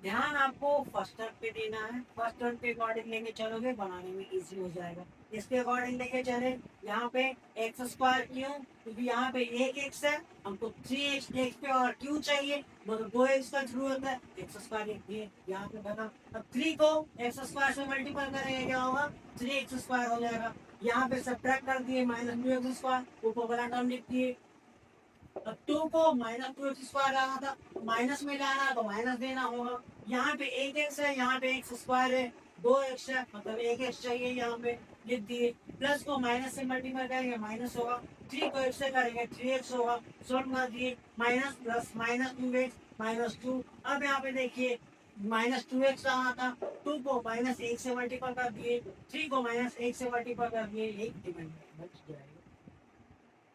ध्यान आपको फर्स्ट टर्म पे देना है, फर्स्ट टर्म के अकॉर्डिंग लेके चलोगे बनाने में इजी हो जाएगा। इसके अकॉर्डिंग लेके चले, यहाँ पे x² क्यों, क्योंकि यहाँ पे एक x है, हमको 3x x पे और क्यों चाहिए, मतलब 2x का जरूरत है, x² एक दिए यहाँ पे बना। अब 3 को x² से मल्टीपल करेंगे क्या होगा, 3x² हो जाएगा। यहाँ पे सब्ट्रैक्ट कर दिए, -2x², ऊपर वाला टर्म लिख दिए। अब 2 को -2x² लाना था, माइनस में लाना तो माइनस देना होगा। यहाँ पे एक एक्स है, यहाँ पे x² है, 2x है, मतलब एक एक्स चाहिए, यहाँ पे लिख दिए। प्लस को माइनस से मल्टीप्लाई करेंगे माइनस होगा, 3 को x से करेंगे 3x होगा, सॉल्व कर दिए, माइनस प्लस -2x -2। अब यहाँ पे देखिए -2x लाना था, 2 को -1 से मल्टीपल कर दिए, 3 को -1 से मल्टीपल कर दिए, एक डिवाइड बच जाएगा।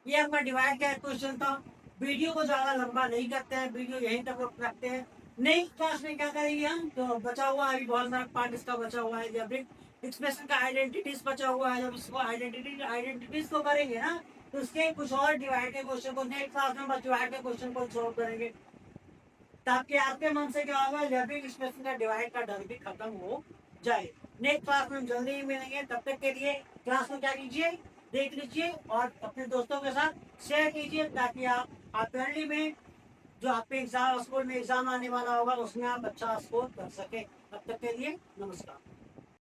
ये अपना डिवाइड का क्वेश्चन था। वीडियो को ज्यादा लंबा नहीं करते हैं, वीडियो यहीं तक रखते हैं। नेक्स्ट क्लास में क्या करेंगे हम, तो बचा हुआ अभी बहुत सारा पार्ट इसका बचा हुआ है, जब एक्सप्रेशन का आइडेंटिटीज बचा हुआ है, जब इसको आइडेंटिटीज को करेंगे ना तो उसके कुछ और डिवाइड के क्वेश्चन को नेक्स्ट क्लास में बस डिवाइड के क्वेश्चन को सॉल्व करेंगे, ताकि आपके मन से क्या होगा, जब एक्सप्रेशन का डिवाइड का डर भी खत्म हो जाए। नेक्स्ट क्लास में हम जल्दी ही मिलेंगे, तब तक के लिए क्लास में क्या कीजिए, देख लीजिए और अपने दोस्तों के साथ शेयर कीजिए, ताकि आप अर्ली में जो आपके एग्जाम स्कूल में एग्जाम आने वाला होगा उसमें आप अच्छा स्कोर कर सके। तब तक के लिए नमस्कार।